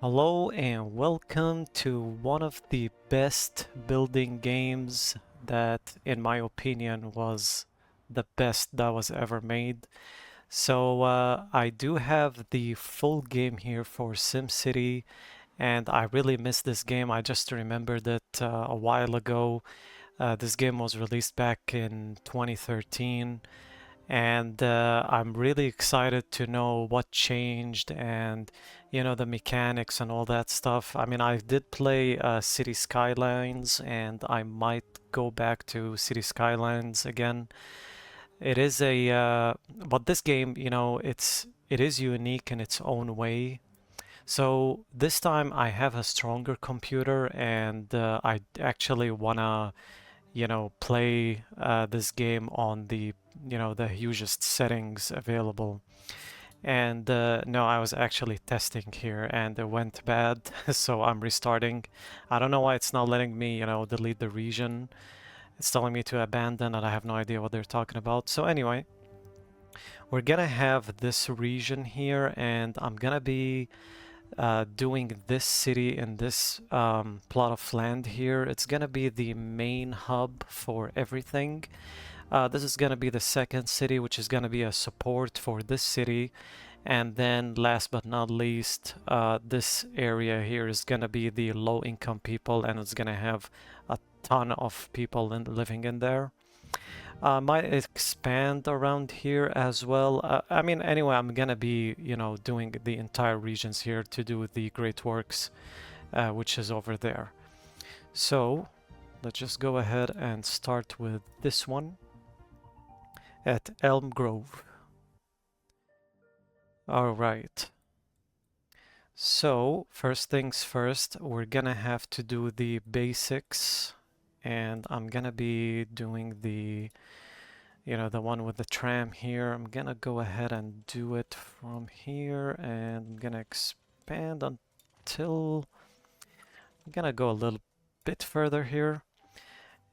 Hello and welcome to one of the best building games that, in my opinion, was the best that was ever made. I do have the full game here for SimCity, and I really miss this game. I just remembered it a while ago. This game was released back in 2013, and I'm really excited to know what changed and the mechanics and all that stuff. I mean, I did play City Skylines, and I might go back to City Skylines again. It is a but this game, it is unique in its own way. So this time I have a stronger computer, and I actually wanna play this game on the hugest settings available. And no, I was actually testing here and it went bad, so I'm restarting. I don't know why it's not letting me, delete the region. It's telling me to abandon, and I have no idea what they're talking about. So anyway, we're gonna have this region here, and I'm gonna be doing this city in this plot of land here. It's gonna be the main hub for everything. This is gonna be the second city, which is gonna be a support for this city. And then last but not least, this area here is gonna be the low income people, and it's gonna have a ton of people living in there. Might expand around here as well. I mean, anyway, I'm gonna be, doing the entire regions here to do the great works, which is over there. So let's just go ahead and start with this one at Elm Grove. All right. So first things first, we're gonna have to do the basics, and I'm gonna be doing the one with the tram here. I'm gonna go ahead and do it from here, and I'm gonna expand until I'm gonna go a little bit further here.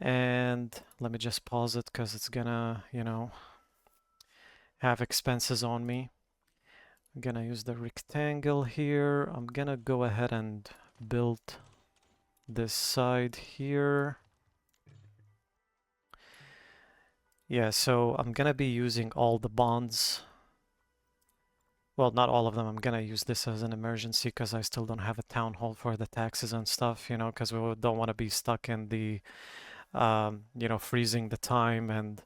And let me just pause it because it's gonna, have expenses on me. I'm gonna use the rectangle here. I'm gonna go ahead and build this side here. Yeah, so I'm gonna be using all the bonds. Well, not all of them. I'm gonna use this as an emergency because I still don't have a town hall for the taxes and stuff, because we don't want to be stuck in the, freezing the time, and,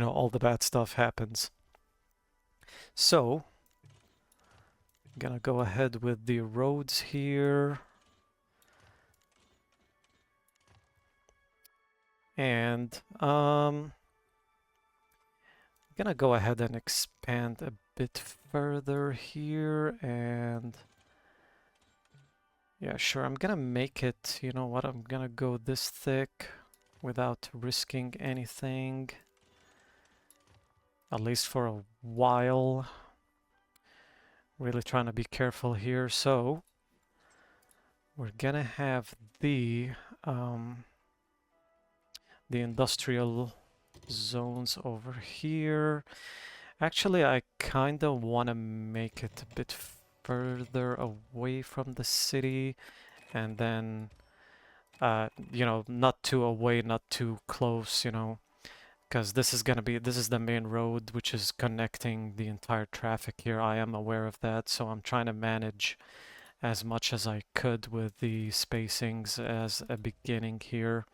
all the bad stuff happens. So, I'm gonna go ahead with the roads here. And I'm gonna go ahead and expand a bit further here, and yeah, sure, I'm gonna make it, you know what, I'm gonna go this thick without risking anything, at least for a while. Really trying to be careful here. So we're gonna have the industrial zones over here. Actually, I kind of want to make it a bit further away from the city, and then not too away, not too close, because this is the main road which is connecting the entire traffic here. I am aware of that, so I'm trying to manage as much as I could with the spacings as a beginning here.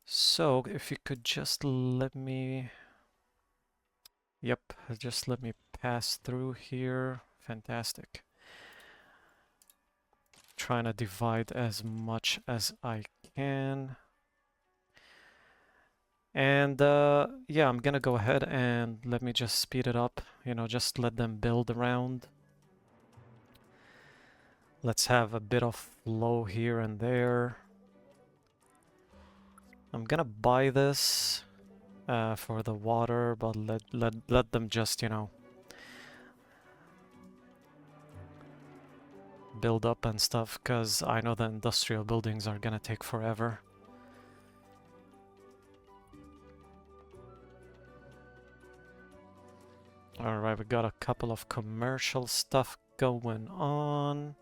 So if you could just let me, yep, just let me pass through here. Fantastic. Trying to divide as much as I can. And yeah, I'm gonna go ahead and let me just speed it up, just let them build around. Let's have a bit of flow here and there. I'm gonna buy this for the water, but let them just, build up and stuff, because I know the industrial buildings are gonna take forever. Alright, we got a couple of commercial stuff going on.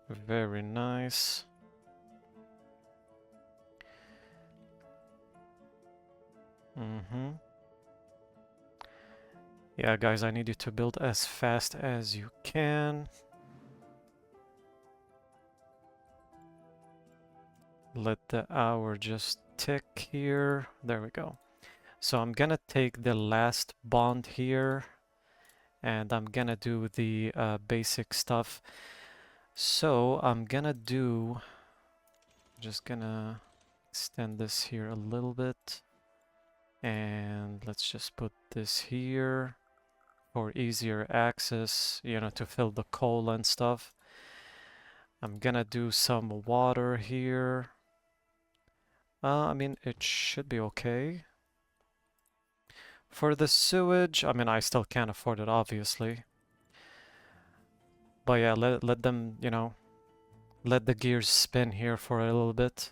Very nice. Yeah, guys, I need you to build as fast as you can. Let the hour just tick here. There we go. So I'm gonna take the last bond here, and I'm gonna do the basic stuff. So I'm gonna do, just gonna extend this here a little bit. And let's just put this here for easier access, you know, to fill the coal and stuff. I'm gonna do some water here. I mean, it should be okay. For the sewage, I mean, I still can't afford it, obviously. But yeah, let them, you know, let the gears spin here for a little bit.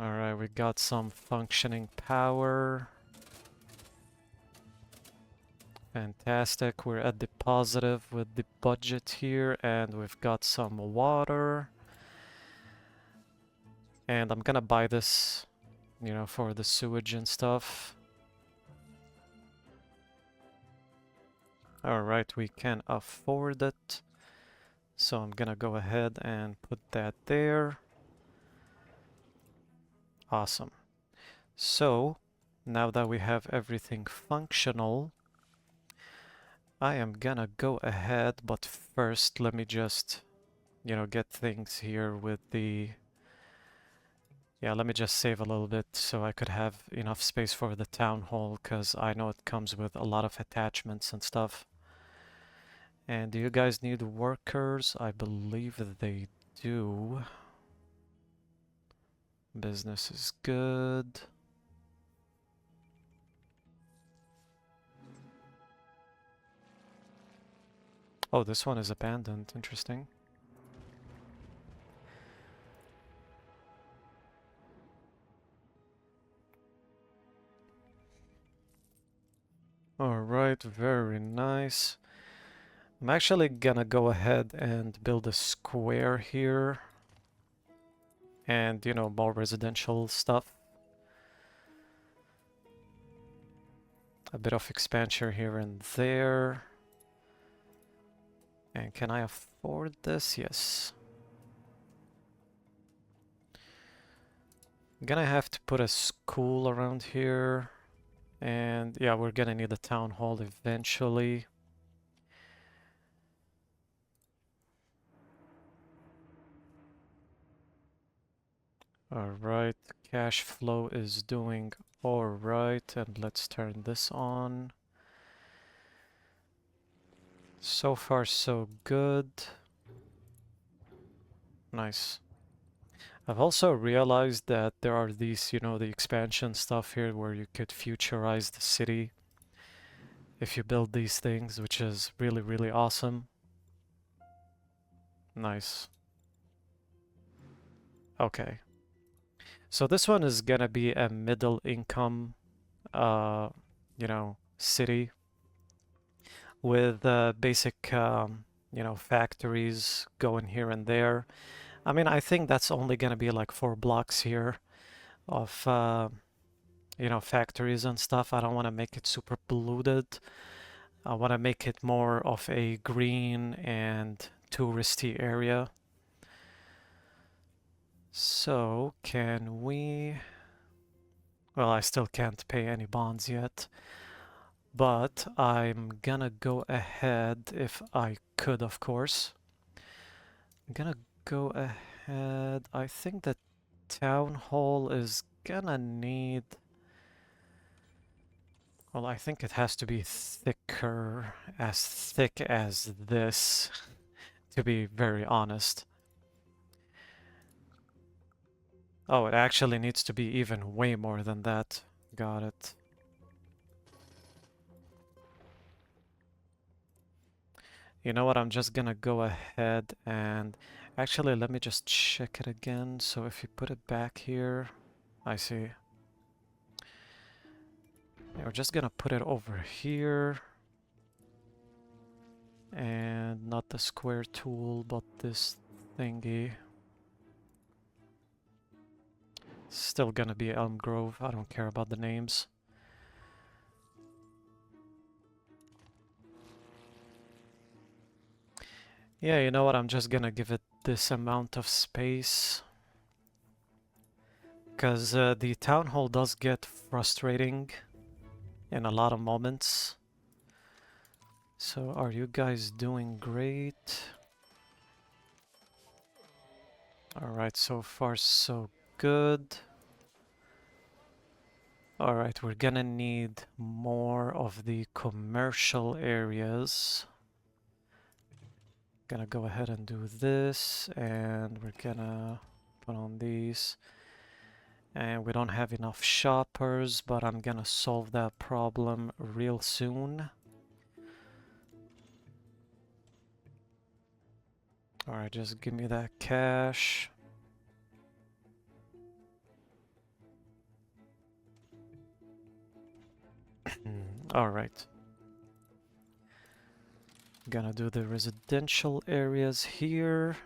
Alright, we got some functioning power. Fantastic, we're at the positive with the budget here, and we've got some water. And I'm gonna buy this, you know, for the sewage and stuff. Alright, we can afford it. So I'm gonna go ahead and put that there. Awesome. So now that we have everything functional, I am gonna go ahead, but first let me just, you know, get things here with the... Yeah, let me just save a little bit so I could have enough space for the town hall, because I know it comes with a lot of attachments and stuff. And do you guys need workers? I believe they do. Business is good. Oh, this one is abandoned. Interesting. Alright, very nice. I'm actually gonna go ahead and build a square here. And, you know, more residential stuff. A bit of expansion here and there. And can I afford this? Yes. I'm gonna have to put a school around here. And yeah, we're gonna need a town hall eventually. Alright, cash flow is doing alright, and let's turn this on. So far, so good. Nice. I've also realized that there are these, you know, the expansion stuff here where you could futurize the city if you build these things, which is really, really awesome. Nice. Okay. So this one is gonna be a middle income, you know, city with basic, you know, factories going here and there. I mean, I think that's only gonna be like 4 blocks here of, you know, factories and stuff. I don't want to make it super polluted. I want to make it more of a green and touristy area. So, can we... Well, I still can't pay any bonds yet, but I'm gonna go ahead, if I could, of course. I'm gonna go ahead. I think the town hall is gonna need... Well, I think it has to be thicker, as thick as this, to be very honest. Oh, it actually needs to be even way more than that. Got it. You know what, I'm just gonna go ahead and... Actually, let me just check it again. So if you put it back here... I see. Yeah, we're just gonna put it over here. And not the square tool, but this thingy. Still gonna be Elm Grove. I don't care about the names. Yeah, you know what? I'm just gonna give it this amount of space. Because the town hall does get frustrating in a lot of moments. So, are you guys doing great? Alright, so far so good. Alright, we're gonna need more of the commercial areas. Gonna go ahead and do this, and we're gonna put on these. And we don't have enough shoppers, but I'm gonna solve that problem real soon. Alright, just give me that cash. Alright. Gonna do the residential areas here.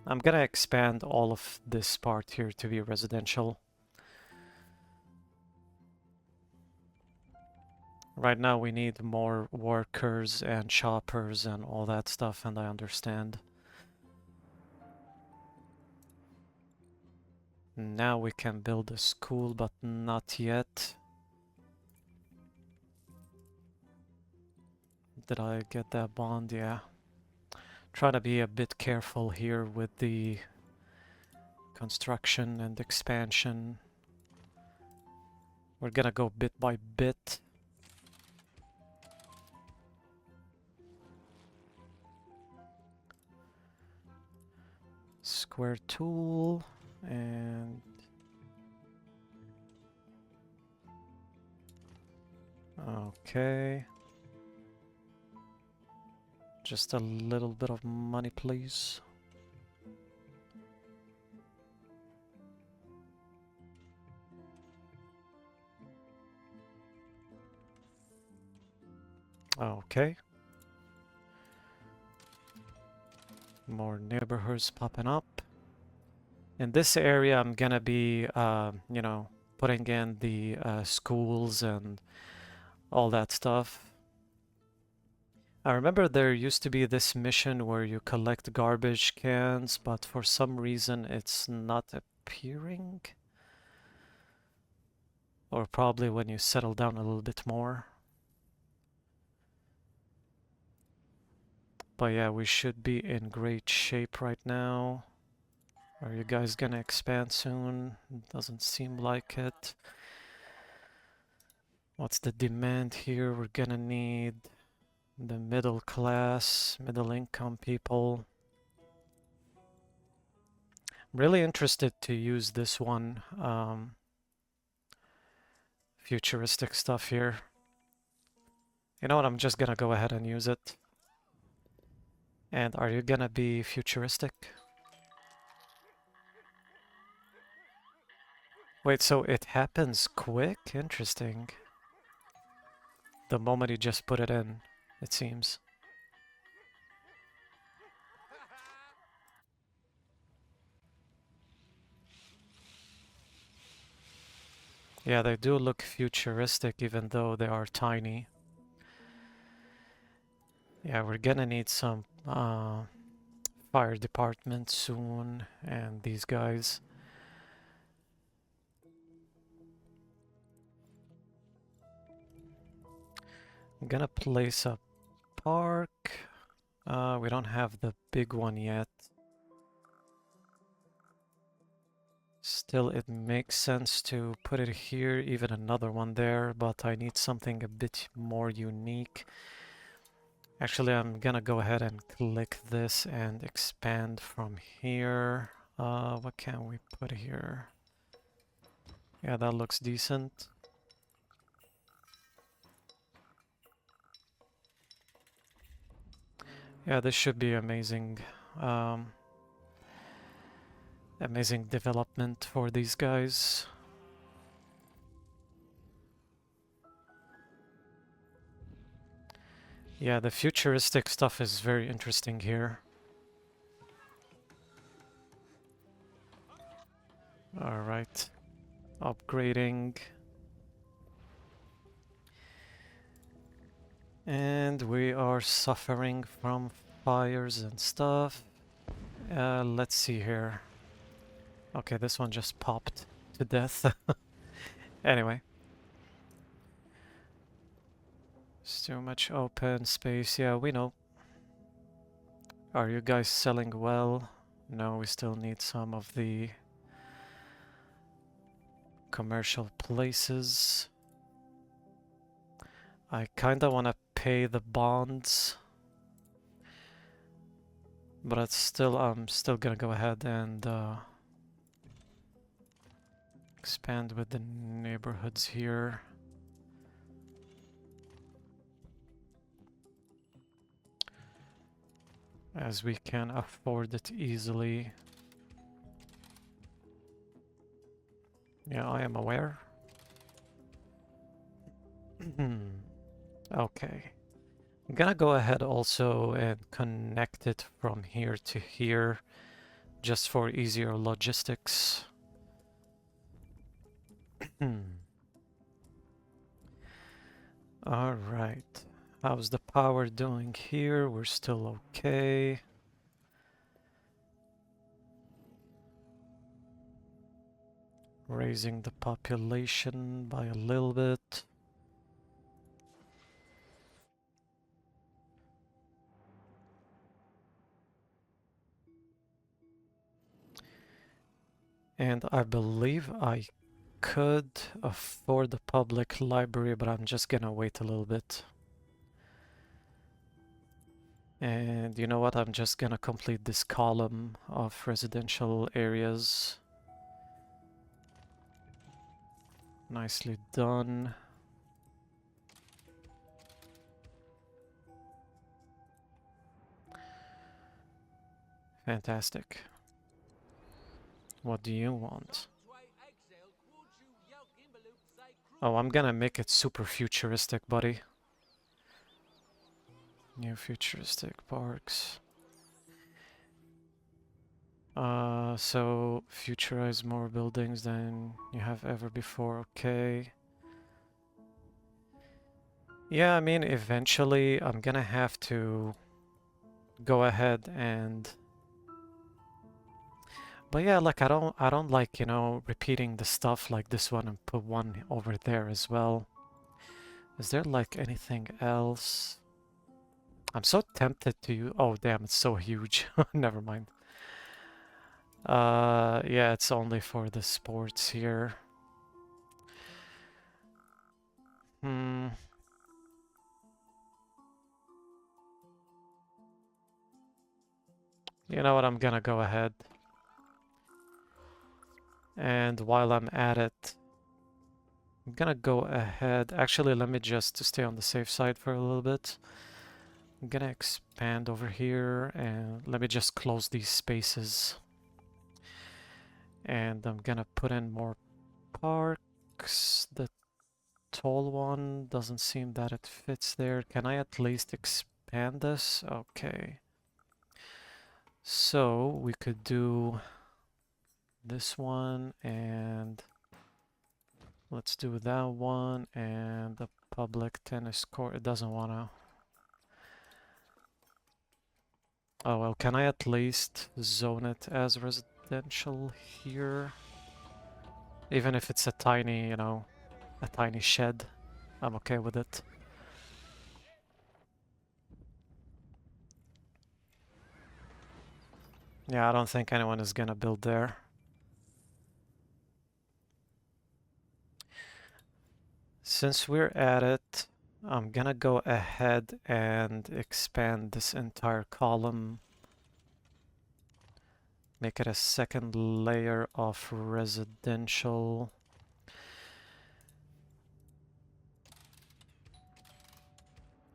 I'm gonna expand all of this part here to be residential. Right now we need more workers and shoppers and all that stuff, and I understand. Now we can build a school, but not yet. Did I get that bond? Yeah. Try to be a bit careful here with the construction and expansion. We're gonna go bit by bit. Square tool and okay. Just a little bit of money, please. Okay. More neighborhoods popping up. In this area, I'm gonna be, you know, putting in the schools and all that stuff. I remember there used to be this mission where you collect garbage cans, but for some reason it's not appearing. Or probably when you settle down a little bit more. But yeah, we should be in great shape right now. Are you guys gonna expand soon? Doesn't seem like it. What's the demand here? We're gonna need the middle class, middle income people. I'm really interested to use this one. Futuristic stuff here. You know what? I'm just gonna go ahead and use it. And are you gonna be futuristic? Wait, so it happens quick? Interesting. The moment you just put it in, it seems. Yeah, they do look futuristic even though they are tiny. Yeah, we're gonna need some fire department soon, and these guys. I'm gonna place a park. We don't have the big one yet. Still, it makes sense to put it here, even another one there, but I need something a bit more unique. Actually, I'm gonna go ahead and click this and expand from here. What can we put here? Yeah, that looks decent. Yeah, this should be amazing. Amazing development for these guys. Yeah, the futuristic stuff is very interesting here. Alright. Upgrading. And we are suffering from fires and stuff. Let's see here. Okay, this one just popped to death. Anyway. It's too much open space. Yeah, we know. Are you guys selling well? No, we still need some of the commercial places. I kinda wanna pay the bonds, but I'm still gonna go ahead and expand with the neighborhoods here. As we can afford it easily. Yeah, I am aware. Okay. I'm gonna go ahead also and connect it from here to here, just for easier logistics. Alright. How's the power doing here? We're still okay. Raising the population by a little bit. And I believe I could afford the public library, but I'm just gonna wait a little bit. And you know what? I'm just gonna complete this column of residential areas. Nicely done. Fantastic. What do you want? Oh, I'm gonna make it super futuristic, buddy. New futuristic parks. So futurize more buildings than you have ever before, okay. Yeah, I mean, eventually I'm gonna have to go ahead and... But yeah, like I don't like, you know, repeating the stuff like this one and put one over there as well. Is there like anything else? I'm so tempted to... Oh, damn, it's so huge. Never mind. Yeah, it's only for the sports here. Hmm. You know what? I'm gonna go ahead. And while I'm at it, I'm gonna go ahead. Actually, let me just stay on the safe side for a little bit. I'm gonna expand over here and let me just close these spaces. And I'm gonna put in more parks. The tall one doesn't seem that it fits there. Can I at least expand this? Okay. So we could do this one and let's do that one and the public tennis court. It doesn't want to. Oh well, can I at least zone it as residential here? Even if it's a tiny, you know, a tiny shed, I'm okay with it. Yeah, I don't think anyone is gonna build there. Since we're at it, I'm gonna go ahead and expand this entire column. Make it a second layer of residential.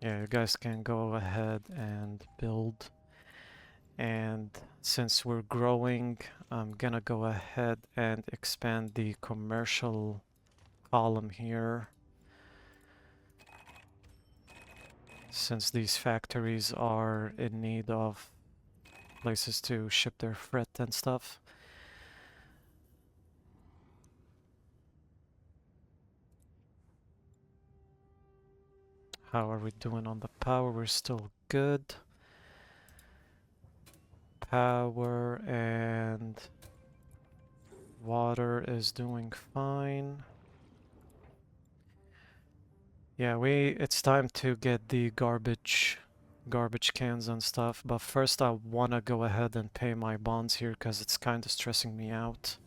Yeah, you guys can go ahead and build. And since we're growing, I'm gonna go ahead and expand the commercial column here. since these factories are in need of places to ship their freight and stuff. How are we doing on the power? We're still good. Power and water is doing fine. Yeah, it's time to get the garbage cans and stuff, but first I wanna go ahead and pay my bonds here because it's kind of stressing me out.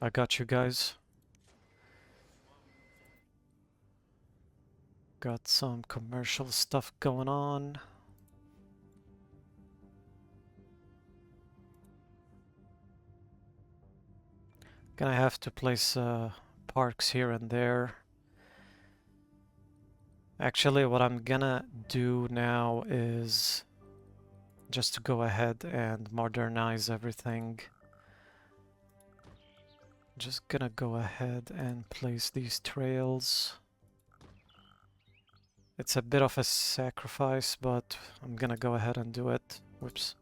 I got you guys. Got some commercial stuff going on. Gonna have to place parks here and there. Actually, what I'm gonna do now is just to go ahead and modernize everything. Just gonna go ahead and place these trails. It's a bit of a sacrifice, but I'm gonna go ahead and do it. Whoops.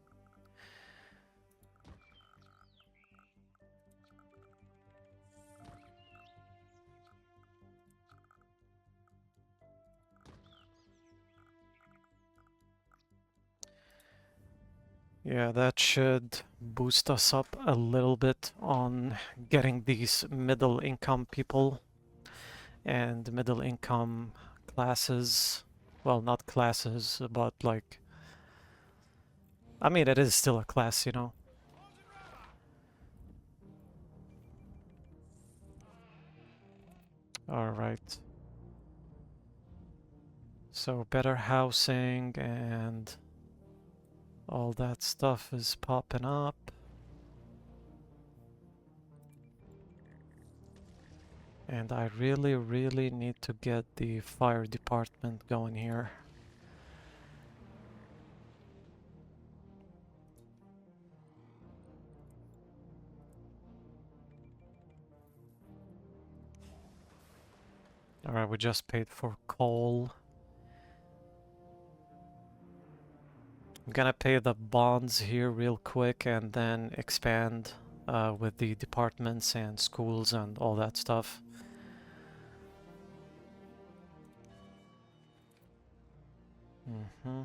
Yeah, that should boost us up a little bit on getting these middle income people and middle income classes. Well, not classes, but like, I mean, it is still a class, you know. All right. So better housing and all that stuff is popping up. And I really, really need to get the fire department going here. Alright, we just paid for coal. I'm gonna pay the bonds here real quick and then expand with the departments and schools and all that stuff. Mm-hmm.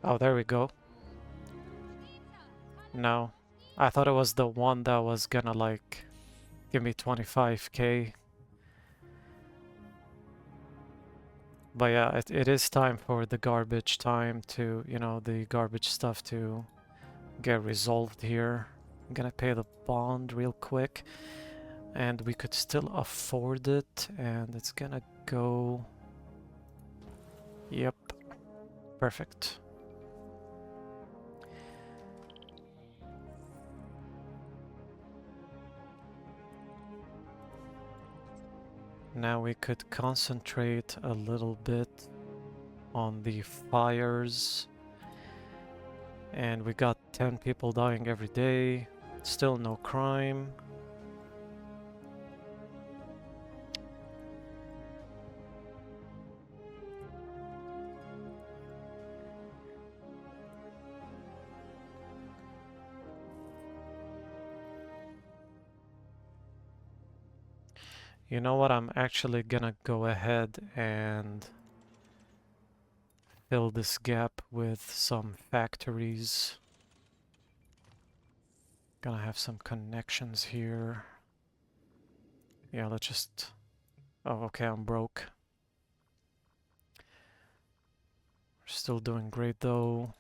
Oh, there we go. No. I thought it was the one that was gonna like give me 25k. But yeah, it is time for the garbage time to, you know, the garbage stuff to get resolved here. I'm gonna pay the bond real quick. And we could still afford it. And it's gonna go... Yep. Perfect. Now we could concentrate a little bit on the fires. And we got 10 people dying every day. Still no crime. You know what? I'm actually gonna go ahead and fill this gap with some factories. Gonna have some connections here. Yeah, let's just... Oh, okay, I'm broke. We're still doing great though.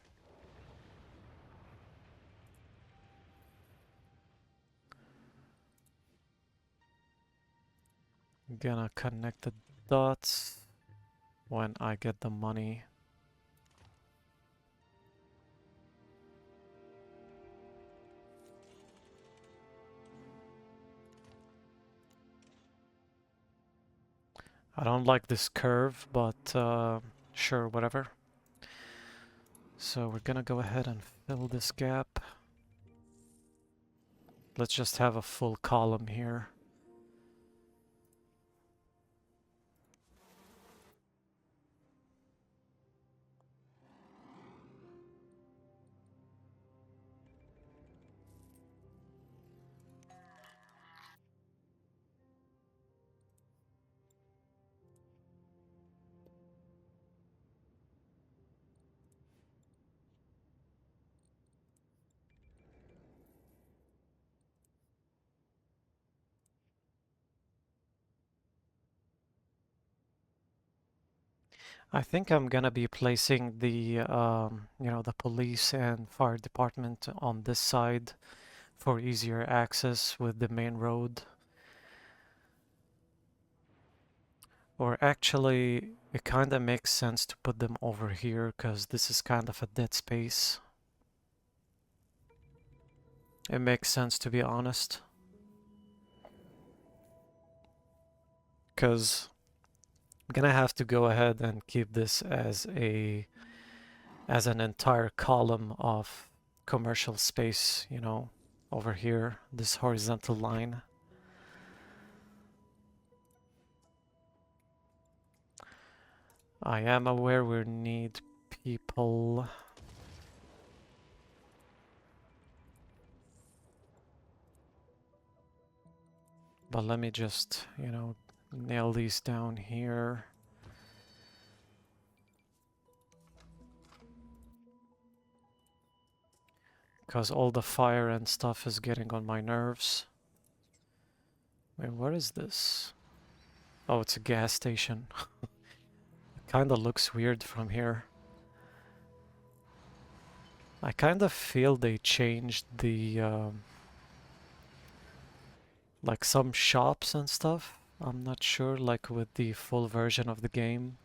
I'm gonna connect the dots when I get the money. I don't like this curve, but sure, whatever. So we're gonna go ahead and fill this gap. Let's just have a full column here. I think I'm gonna be placing the, the police and fire department on this side for easier access with the main road. Or actually, it kind of makes sense to put them over here because this is kind of a dead space. It makes sense, to be honest. Because I'm gonna have to go ahead and keep this as an entire column of commercial space, over here, this horizontal line. I am aware we need people. But let me just, nail these down here. Because all the fire and stuff is getting on my nerves. Wait, what is this? Oh, it's a gas station. Kinda looks weird from here. I kind of feel they changed the, like some shops and stuff. I'm not sure, like with the full version of the game.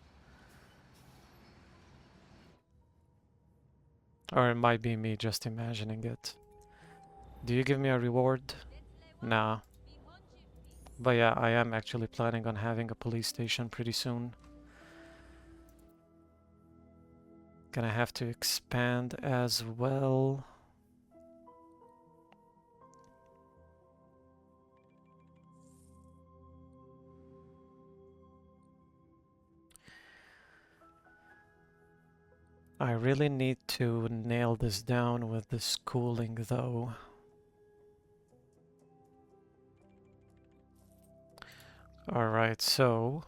Or it might be me just imagining it. Do you give me a reward? Nah. But yeah, I am actually planning on having a police station pretty soon. Gonna have to expand as well. I really need to nail this down with the schooling though. Alright, so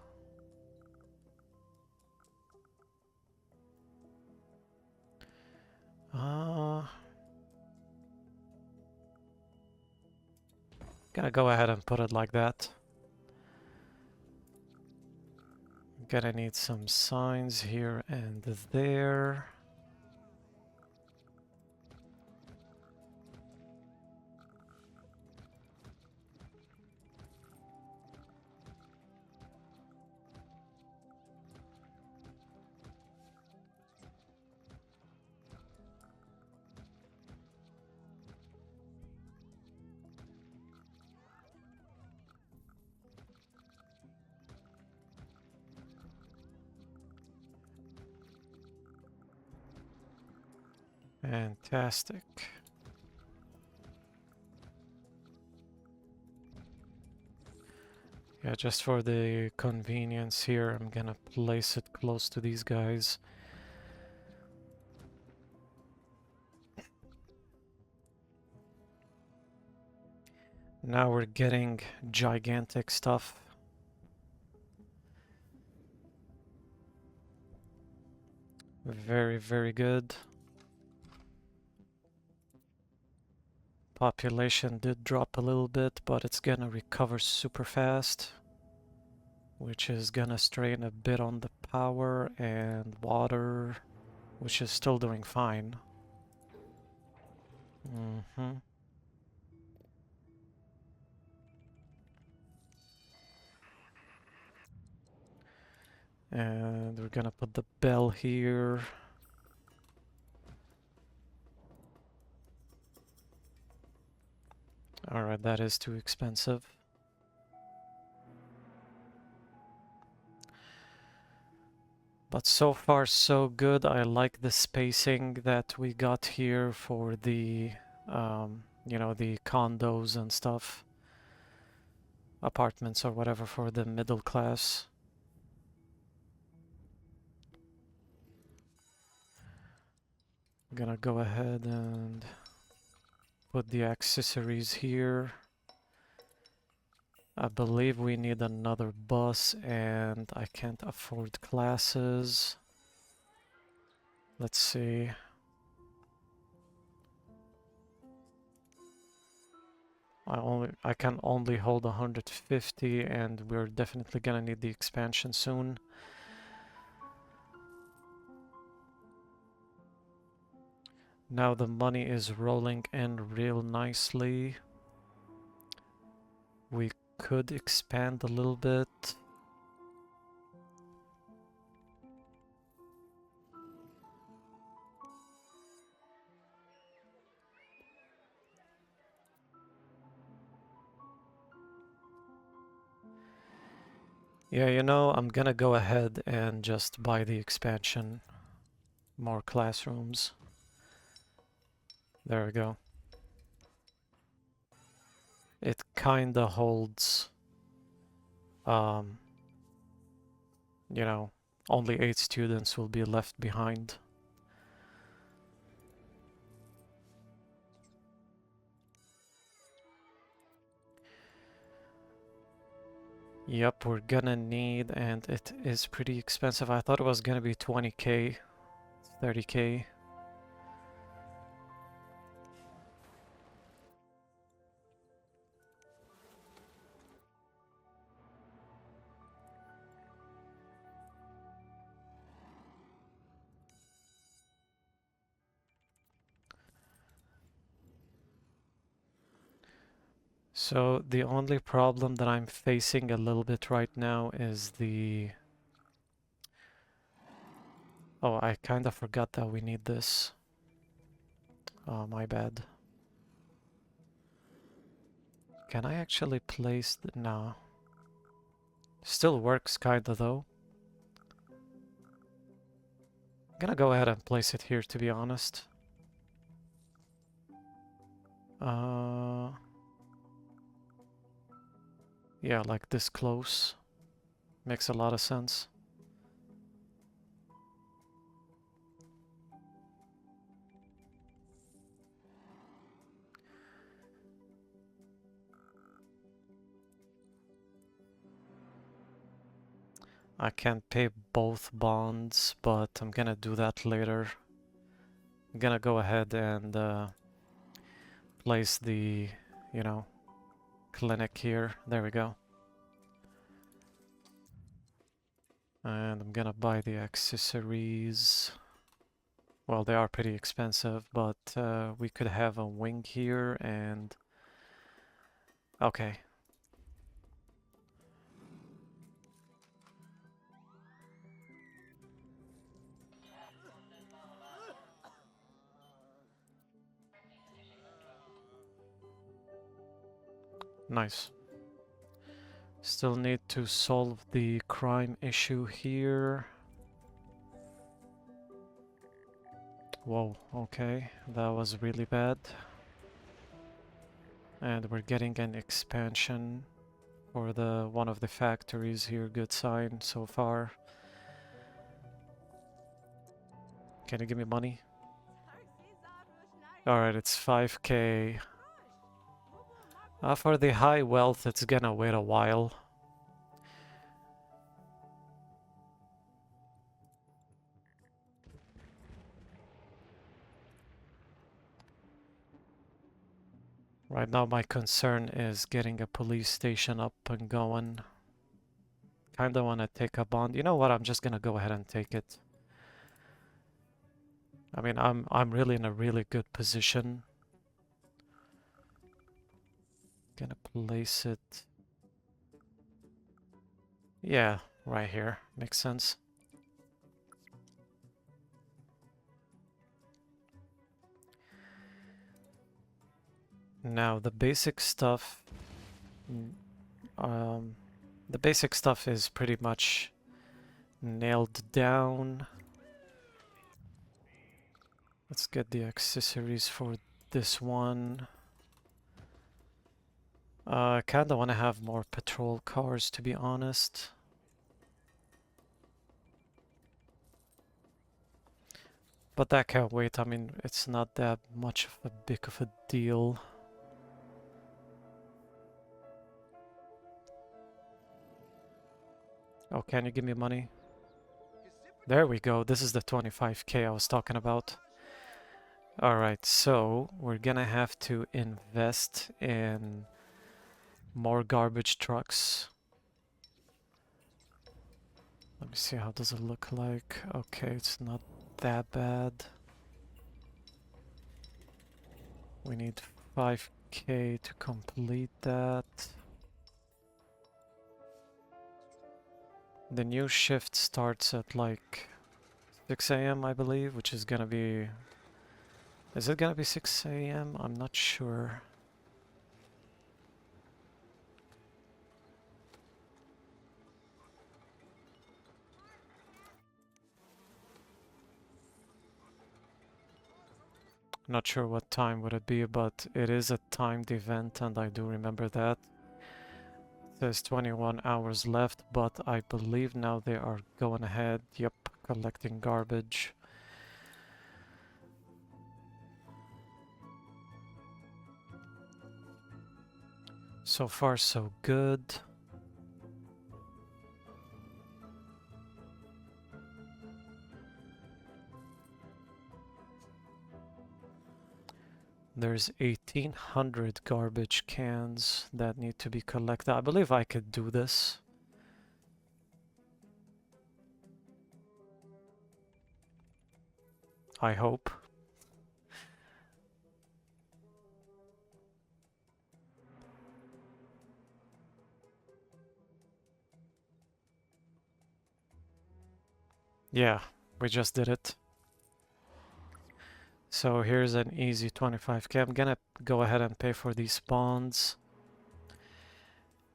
gonna go ahead and put it like that. Gonna need some signs here and there. Fantastic. Yeah, just for the convenience here, I'm gonna place it close to these guys. Now we're getting gigantic stuff. Very, very good. Population did drop a little bit, but it's gonna recover super fast, which is gonna strain a bit on the power and water, which is still doing fine. Mm-hmm. And we're gonna put the bell here. Alright, that is too expensive. But so far so good. I like the spacing that we got here for the, you know, the condos and stuff. Apartments or whatever for the middle class. I'm gonna go ahead and put the accessories here. I believe we need another bus and I can't afford classes. Let's see. I can only hold 150 and we're definitely gonna need the expansion soon. Now the money is rolling in real nicely. We could expand a little bit. Yeah, you know, I'm gonna go ahead and just buy the expansion. More classrooms. There we go. It kinda holds, you know, only 8 students will be left behind. Yep, we're gonna need, and it is pretty expensive. I thought it was gonna be 20k, 30k. So the only problem that I'm facing a little bit right now is the... Oh, I kinda forgot that we need this. Oh, my bad. Can I actually place the... No. Still works kinda though. I'm gonna go ahead and place it here, to be honest. Yeah, like this close. Makes a lot of sense. I can't pay both bonds, but I'm gonna do that later. I'm gonna go ahead and place the, you know, clinic here. There we go. And I'm gonna buy the accessories. Well, they are pretty expensive, but we could have a wing here and... Okay. Nice. Still need to solve the crime issue here. Whoa, okay, that was really bad. And we're getting an expansion for the one of the factories here. Good sign so far. Can you give me money? Alright, it's 5k. For the high wealth, it's gonna wait a while. Right now my concern is getting a police station up and going. Kinda wanna take a bond. You know what, I'm just gonna go ahead and take it. I mean, I'm really in a really good position. Gonna place it... Yeah, right here. Makes sense. Now the basic stuff, mm, um, the basic stuff is pretty much nailed down. Let's get the accessories for this one. I kinda wanna have more patrol cars, to be honest. But that can't wait. I mean, it's not that much of a big of a deal. Oh, can you give me money? There we go. This is the 25K I was talking about. Alright, so we're gonna have to invest in more garbage trucks. Let me see, how does it look like? Okay, it's not that bad. We need 5K to complete that. The new shift starts at like 6 a.m. I believe, which is gonna be... Is it gonna be 6 a.m.? I'm not sure. Not sure what time would it be, but it is a timed event and I do remember that. There's 21 hours left, but I believe now they are going ahead. Yep, collecting garbage. So far, so good. There's 1,800 garbage cans that need to be collected. I believe I could do this. I hope. Yeah, we just did it. So here's an easy 25K. I'm gonna go ahead and pay for these bonds.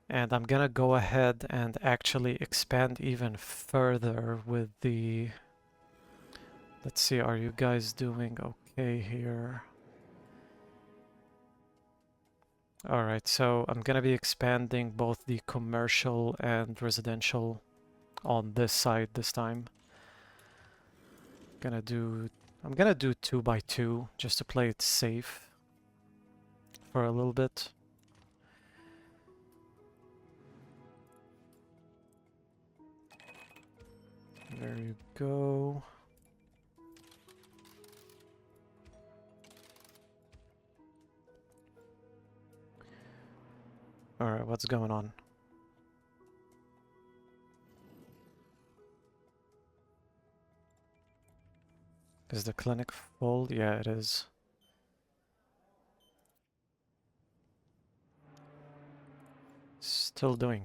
And I'm gonna go ahead and actually expand even further with the... Let's see, are you guys doing okay here? Alright, so I'm gonna be expanding both the commercial and residential on this side this time. I'm gonna do 2 by 2 just to play it safe for a little bit. There you go. Alright, what's going on? Is the clinic full? Yeah, it is. Still doing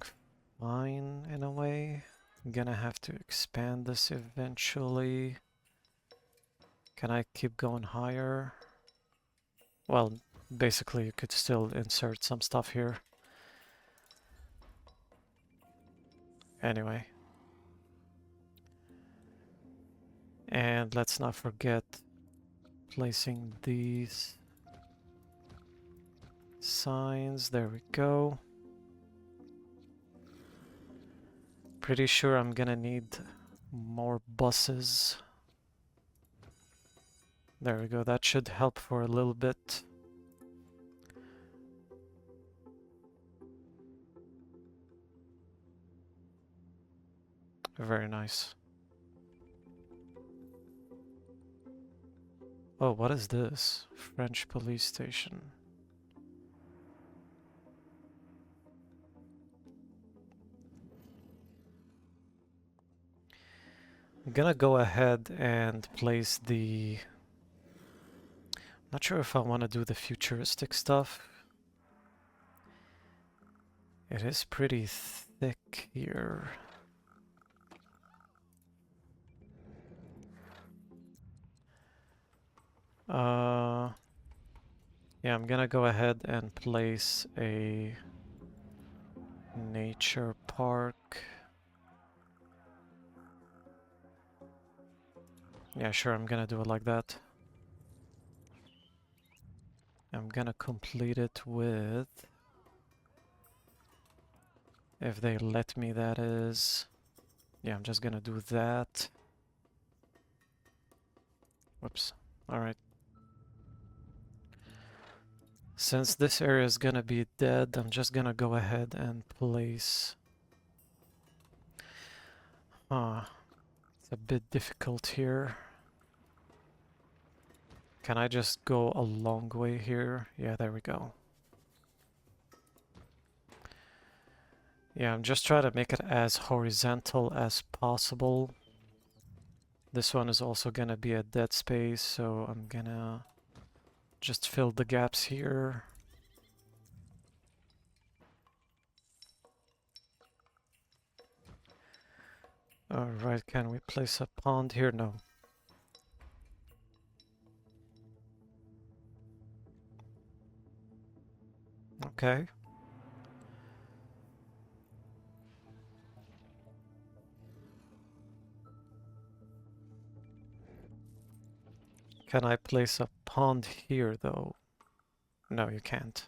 fine in a way. I'm gonna have to expand this eventually. Can I keep going higher? Well, basically you could still insert some stuff here. Anyway. And let's not forget placing these signs. There we go. Pretty sure I'm gonna need more buses. There we go. That should help for a little bit. Very nice. Oh, what is this? French police station. I'm gonna go ahead and place the... Not sure if I want to do the futuristic stuff. It is pretty thick here. Yeah, I'm gonna go ahead and place a nature park. Yeah, sure, I'm gonna do it like that. I'm gonna complete it with, if they let me, that is. Yeah, I'm just gonna do that. Whoops. Alright. Since this area is gonna be dead, I'm just gonna go ahead and place... it's a bit difficult here. Can I just go a long way here? Yeah, there we go. Yeah, I'm just trying to make it as horizontal as possible. This one is also gonna be a dead space, so I'm gonna just fill the gaps here. Alright, can we place a pond here? No. Okay. Can I place a pond here, though? No, you can't.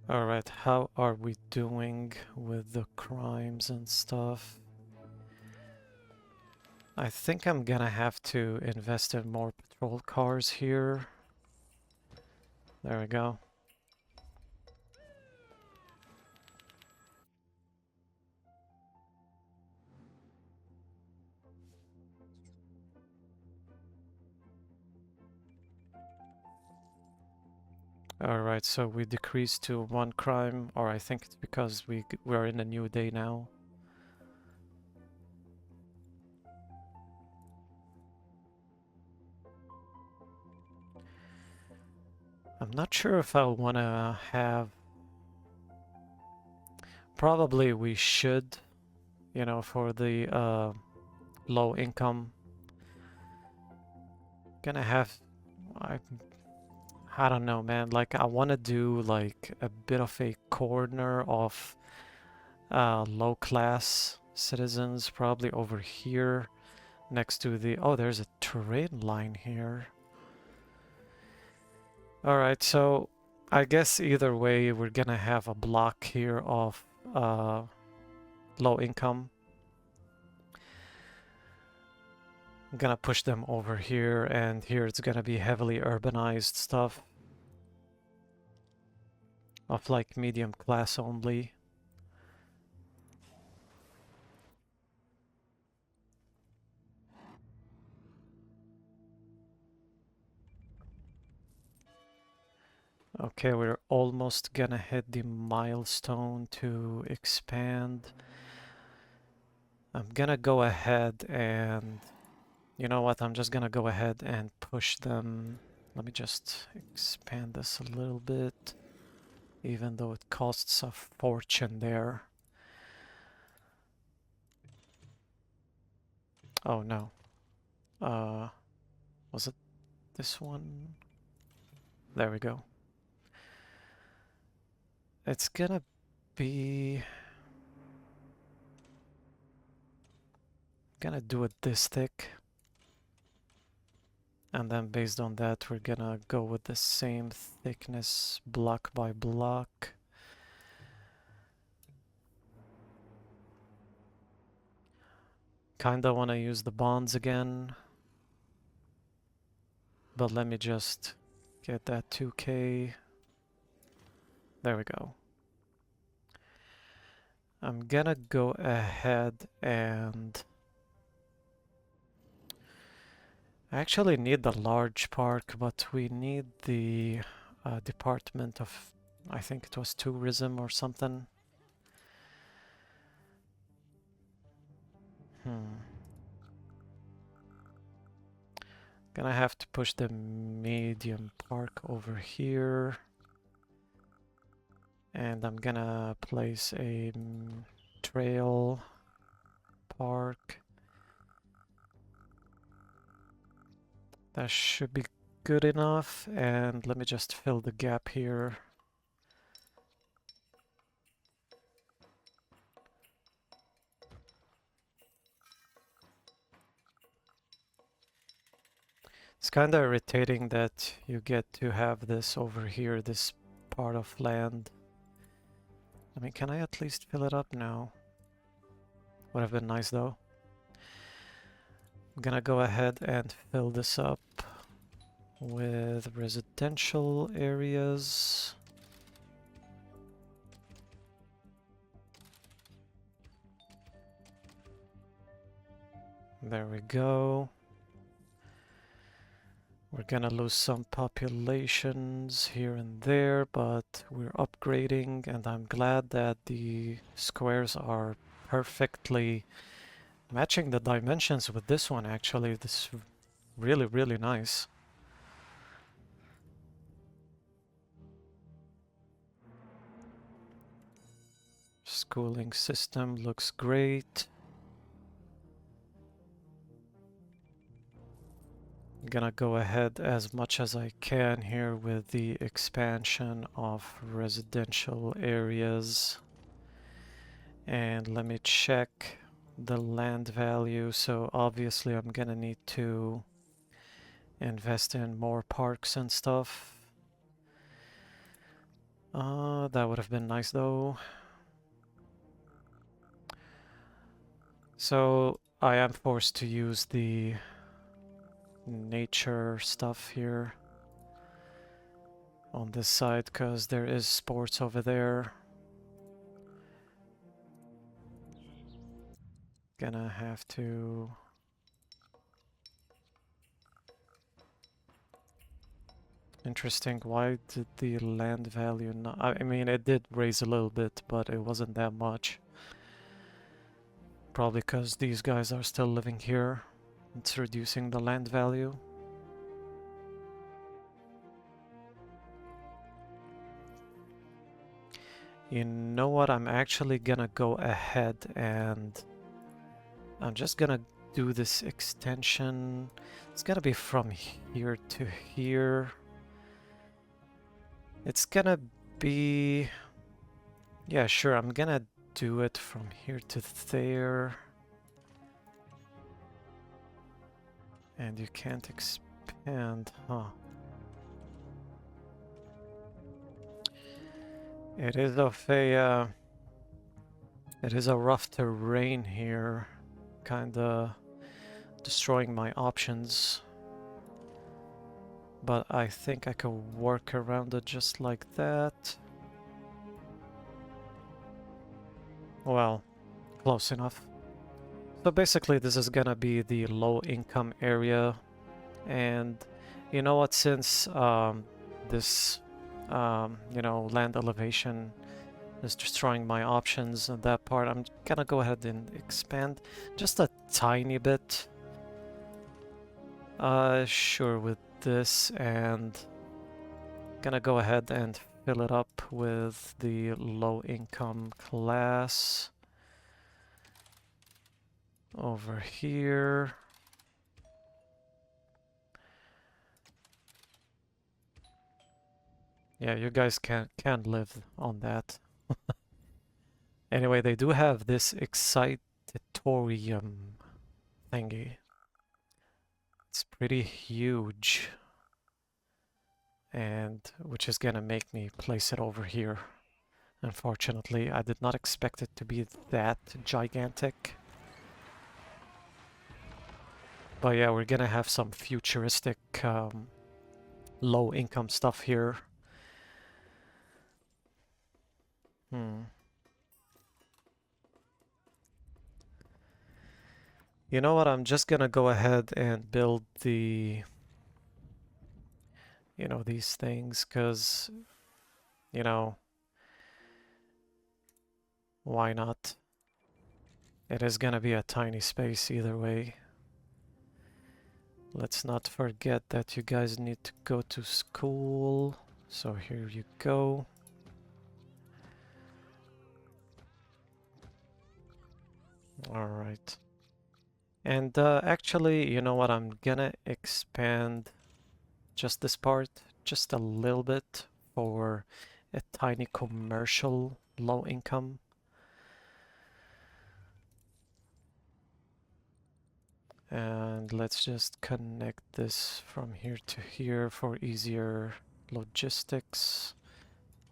Alright, how are we doing with the crimes and stuff? I think I'm gonna have to invest in more patrol cars here. There we go. Alright, so we decreased to 1 crime, or I think it's because we're in a new day now. I'm not sure if I want to have... Probably we should, you know, for the low income. Gonna have... I don't know, man. Like, I want to do like a bit of a corner of low class citizens, probably over here next to the... Oh, there's a terrain line here. Alright, so I guess either way we're gonna have a block here of low income. I'm gonna push them over here, and here it's gonna be heavily urbanized stuff of like medium class only. Okay, we're almost gonna hit the milestone to expand. I'm gonna go ahead and... You know what? I'm just gonna go ahead and push them. Let me just expand this a little bit, even though it costs a fortune there. Oh no. Was it this one? There we go. It's gonna be... Gonna do it this thick. And then based on that, we're gonna go with the same thickness block by block. Kinda wanna use the bonds again. But let me just get that 2K. There we go. I'm gonna go ahead and... I actually need the large park, but we need the department of... I think it was tourism or something. Gonna have to push the medium park over here. And I'm gonna place a trail park. That should be good enough, and let me just fill the gap here. It's kind of irritating that you get to have this over here, this part of land. I mean, can I at least fill it up now? Would have been nice though. I'm gonna go ahead and fill this up with residential areas. There we go. We're gonna lose some populations here and there, but we're upgrading, and I'm glad that the squares are perfectly matching the dimensions with this one, actually. This is really, really nice. Schooling system looks great. I'm gonna go ahead as much as I can here with the expansion of residential areas. And let me check the land value. So obviously I'm gonna need to invest in more parks and stuff. That would have been nice though. So I am forced to use the nature stuff here on this side because there is sports over there. Gonna have to interesting, why did the land value not... I mean, it did raise a little bit, but it wasn't that much. Probably because these guys are still living here. It's reducing the land value. You know what? I'm actually gonna go ahead and I'm just gonna do this extension. It's gonna be from here to here. It's gonna be... Yeah, sure, I'm gonna do it from here to there. And you can't expand, huh? It is a rough terrain here, kinda destroying my options. But I think I could work around it just like that. Well, close enough. So basically this is gonna be the low income area, and you know what, since this you know, land elevation is destroying my options on that part, I'm gonna go ahead and expand just a tiny bit. Sure, with this, and gonna go ahead and fill it up with the low income class over here. Yeah, you guys can't live on that. Anyway, they do have this excitatorium thingy. It's pretty huge, and which is gonna make me place it over here. Unfortunately, I did not expect it to be that gigantic. But yeah, we're gonna have some futuristic low income stuff here. You know what, I'm just gonna go ahead and build the, you know, these things, because, you know, why not? It is gonna be a tiny space either way. Let's not forget that you guys need to go to school. So here you go. All right. And actually, you know what? I'm gonna expand just this part just a little bit for a tiny commercial low income. And let's just connect this from here to here for easier logistics,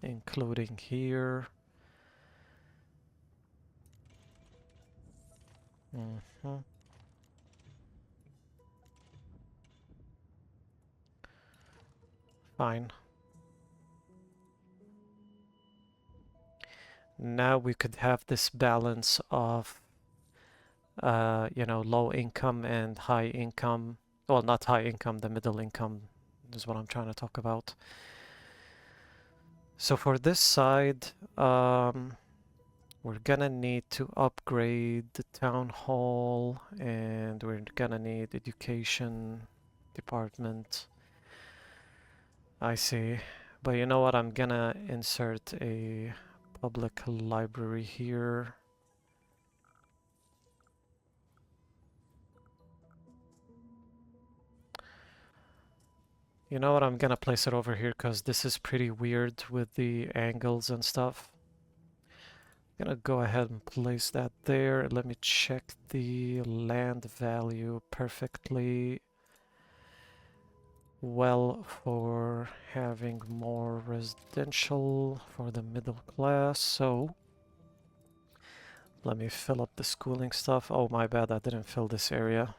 including here. Mhm. Fine. Now we could have this balance of, you know, low income and high income. Well, not high income, the middle income is what I'm trying to talk about. So for this side, we're gonna need to upgrade the town hall, and we're gonna need education department. I see. But you know what? I'm gonna insert a public library here. You know what? I'm gonna place it over here because this is pretty weird with the angles and stuff. I'm gonna go ahead and place that there. Let me check the land value perfectly well for having more residential for the middle class. So let me fill up the schooling stuff. Oh, my bad, I didn't fill this area.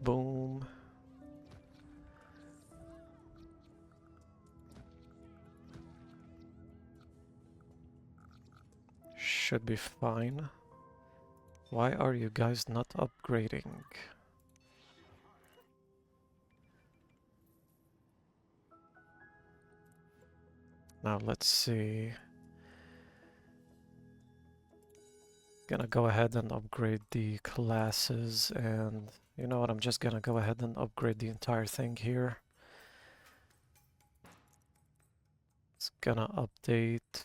Boom. Should be fine. Why are you guys not upgrading? Now let's see. Gonna go ahead and upgrade the classes, and you know what, I'm just gonna go ahead and upgrade the entire thing here. It's gonna update.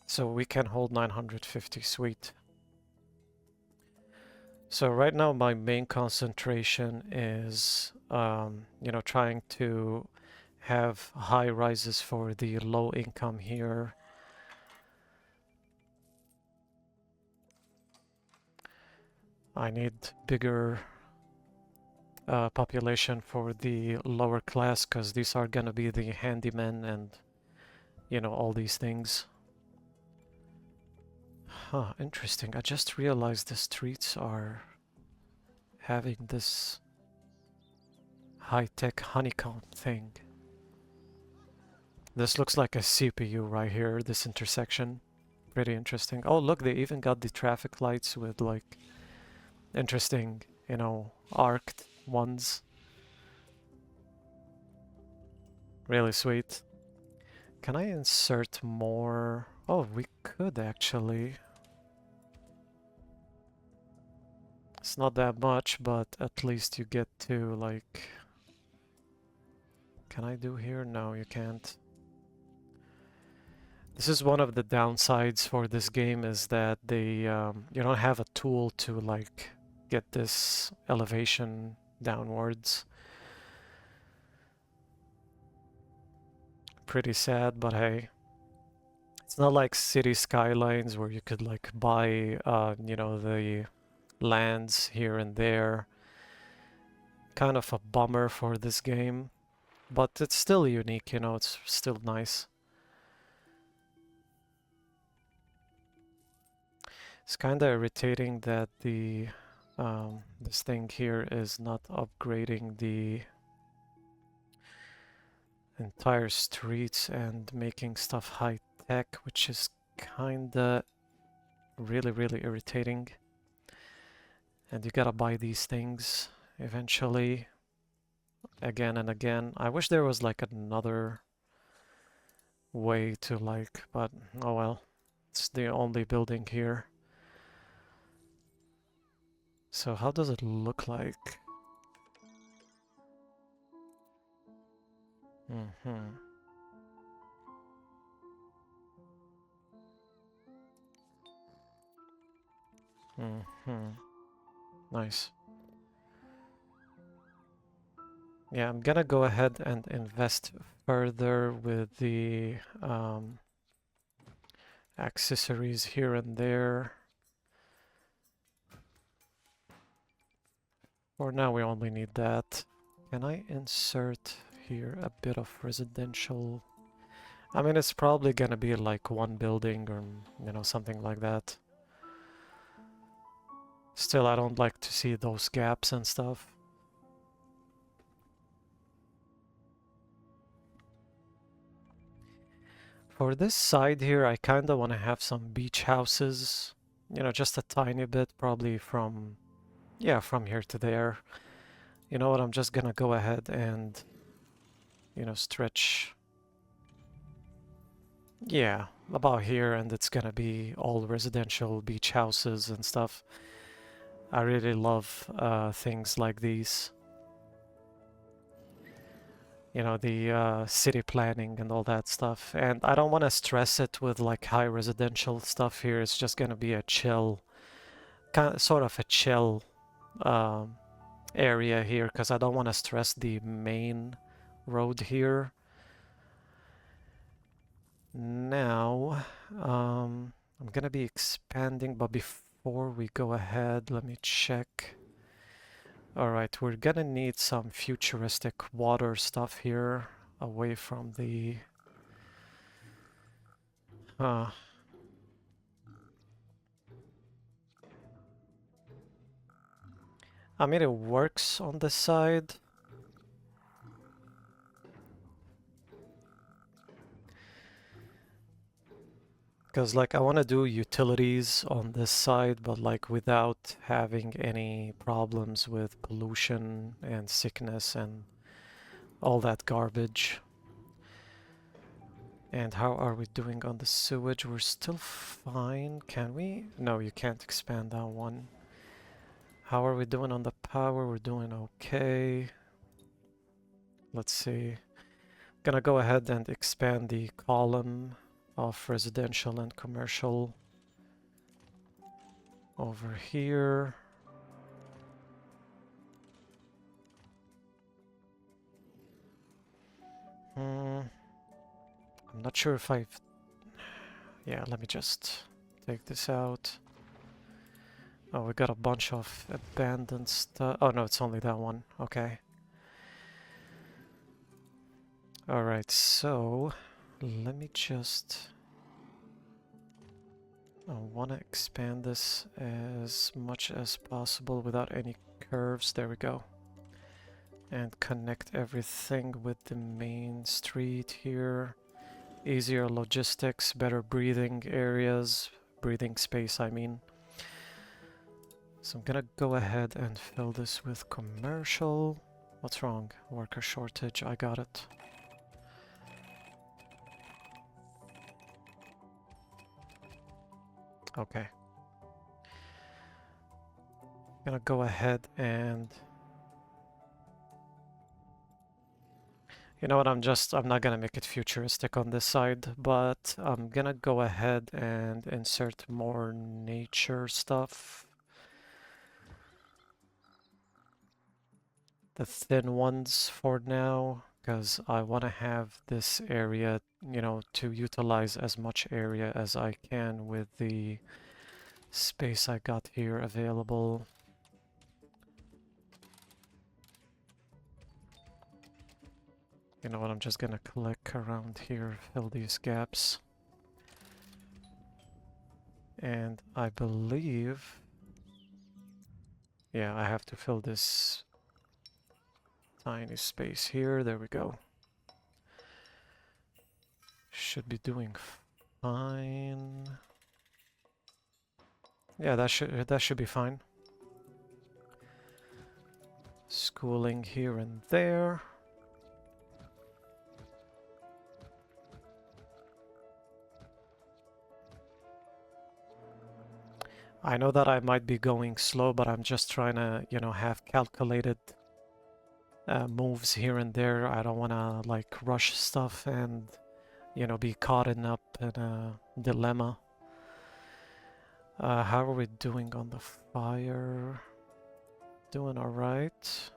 So we can hold 950, sweet. So right now my main concentration is, you know, trying to have high rises for the low income here. I need bigger population for the lower class because these are gonna be the handymen and, you know, all these things. Huh, interesting. I just realized the streets are having this high-tech honeycomb thing. This looks like a CPU right here, this intersection. Pretty interesting. Oh, look, they even got the traffic lights with like interesting, you know, arced ones. Really sweet. Can I insert more? Oh, we could actually. It's not that much, but at least you get to like... Can I do here? No, you can't. This is one of the downsides for this game, is that they you don't have a tool to like get this elevation downwards. Pretty sad, but hey, it's not like City Skylines where you could like buy you know, the lands here and there. Kind of a bummer for this game, but it's still unique, you know, it's still nice. It's kind of irritating that the this thing here is not upgrading the entire streets and making stuff high tech, which is kinda really irritating. And you gotta buy these things eventually, again and again. I wish there was like another way to like, but oh well, it's the only building here. So how does it look like? Mm-hmm. Mm-hmm. Nice. Yeah, I'm gonna go ahead and invest further with the accessories here and there. For now, we only need that. Can I insert here a bit of residential? I mean, it's probably gonna be like one building or, you know, something like that. Still, I don't like to see those gaps and stuff. For this side here, I kind of want to have some beach houses. You know, just a tiny bit, probably from, yeah, from here to there. You know what, I'm just gonna go ahead and, you know, stretch, yeah, about here, and it's gonna be all residential beach houses and stuff. I really love things like these. You know, the city planning and all that stuff. And I don't want to stress it with like high residential stuff here. It's just gonna be a chill, kind of, sort of a chill um, area here, because I don't want to stress the main road here. Now, I'm gonna be expanding, but before we go ahead, let me check. All right, we're gonna need some futuristic water stuff here, away from the... Uh, I mean, it works on this side. Because, like, I want to do utilities on this side, but, like, without having any problems with pollution and sickness and all that garbage. And how are we doing on the sewage? We're still fine. Can we? No, you can't expand that one. How are we doing on the power? We're doing okay. Let's see. Gonna go ahead and expand the column of residential and commercial over here. I'm not sure if I've... Yeah, let me just take this out. Oh, we got a bunch of abandoned stuff. Oh no, it's only that one. Okay. Alright, so let me just... I want to expand this as much as possible without any curves. There we go. And connect everything with the main street here. Easier logistics, better breathing areas, breathing space, I mean. So I'm gonna go ahead and fill this with commercial. What's wrong? Worker shortage, I got it. Okay. Gonna go ahead and... You know what, I'm not gonna make it futuristic on this side, but I'm gonna go ahead and insert more nature stuff. The thin ones for now, because I want to have this area, you know, to utilize as much area as I can with the space I got here available. You know what, I'm just gonna click around here, fill these gaps. And I believe, yeah, I have to fill this tiny space here. There we go. Should be doing fine. Yeah, that should be fine. Schooling here and there. I know that I might be going slow, but I'm just trying to, you know, have calculated moves here and there. I don't want to like rush stuff and, you know, be caught up in a dilemma. How are we doing on the fire? Doing all right.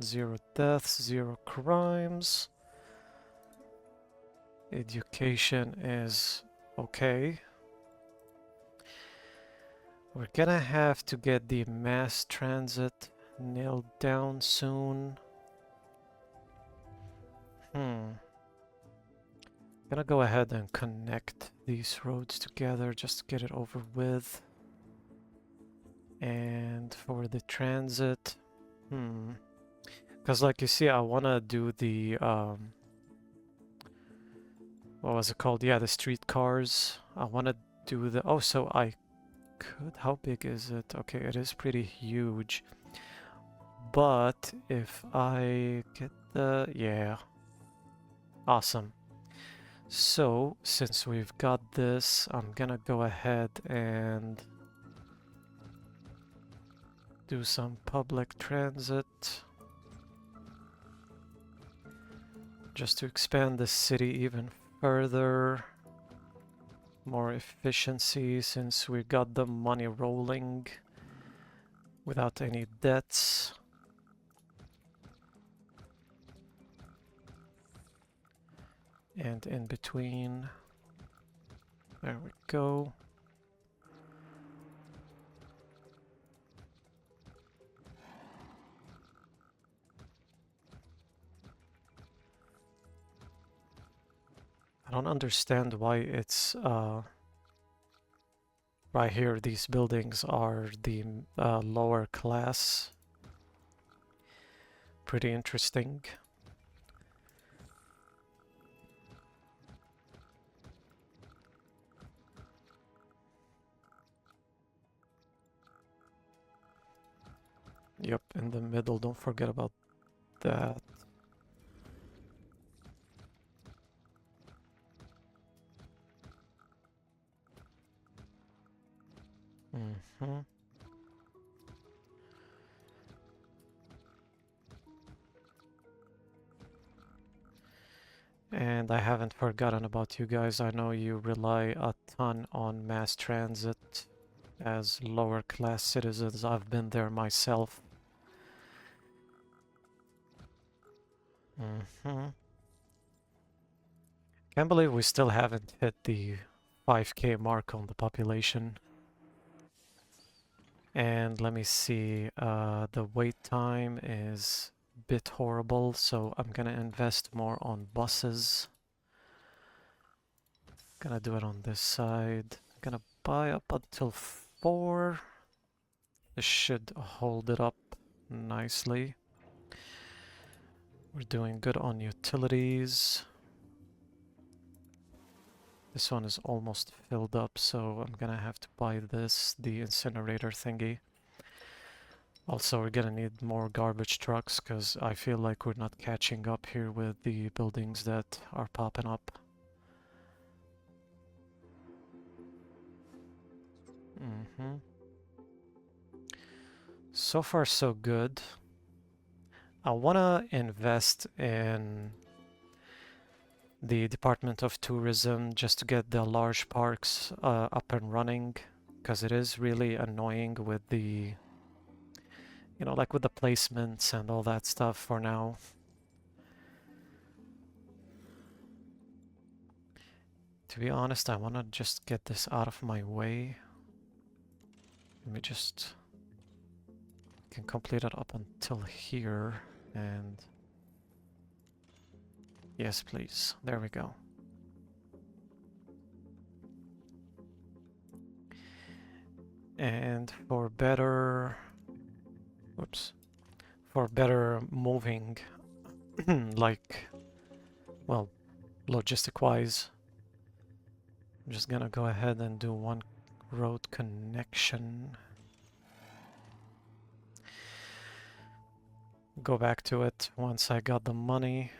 0 deaths, 0 crimes. Education is okay. We're gonna have to get the mass transit nailed down soon. Gonna go ahead and connect these roads together just to get it over with. And for the transit, because like you see, I wanna do the what was it called? Yeah, the streetcars. I wanna do the, oh, so I could, how big is it? Okay, it is pretty huge. But if I get the, yeah, awesome. So, since we've got this, I'm gonna go ahead and do some public transit just to expand the city even further. More efficiency since we got the money rolling without any debts. And in between, there we go. I don't understand why it's right here. These buildings are the lower class. Pretty interesting. Yep, in the middle, don't forget about that. And I haven't forgotten about you guys. I know you rely a ton on mass transit as lower class citizens. I've been there myself. Can't believe we still haven't hit the 5K mark on the population. And let me see, the wait time is a bit horrible, so I'm gonna invest more on buses. Gonna do it on this side. Gonna buy up until 4. This should hold it up nicely. We're doing good on utilities. This one is almost filled up, so I'm gonna have to buy this, the incinerator thingy. Also, we're gonna need more garbage trucks, because I feel like we're not catching up here with the buildings that are popping up. So far, so good. I wanna invest in the Department of Tourism just to get the large parks up and running, because it is really annoying with the, you know, like with the placements and all that stuff for now. To be honest, I want to just get this out of my way. Let me just can complete it up until here, and yes, please. There we go. And for better, whoops, for better moving, like, well, logistic-wise, I'm just gonna go ahead and do one road connection. Go back to it once I got the money.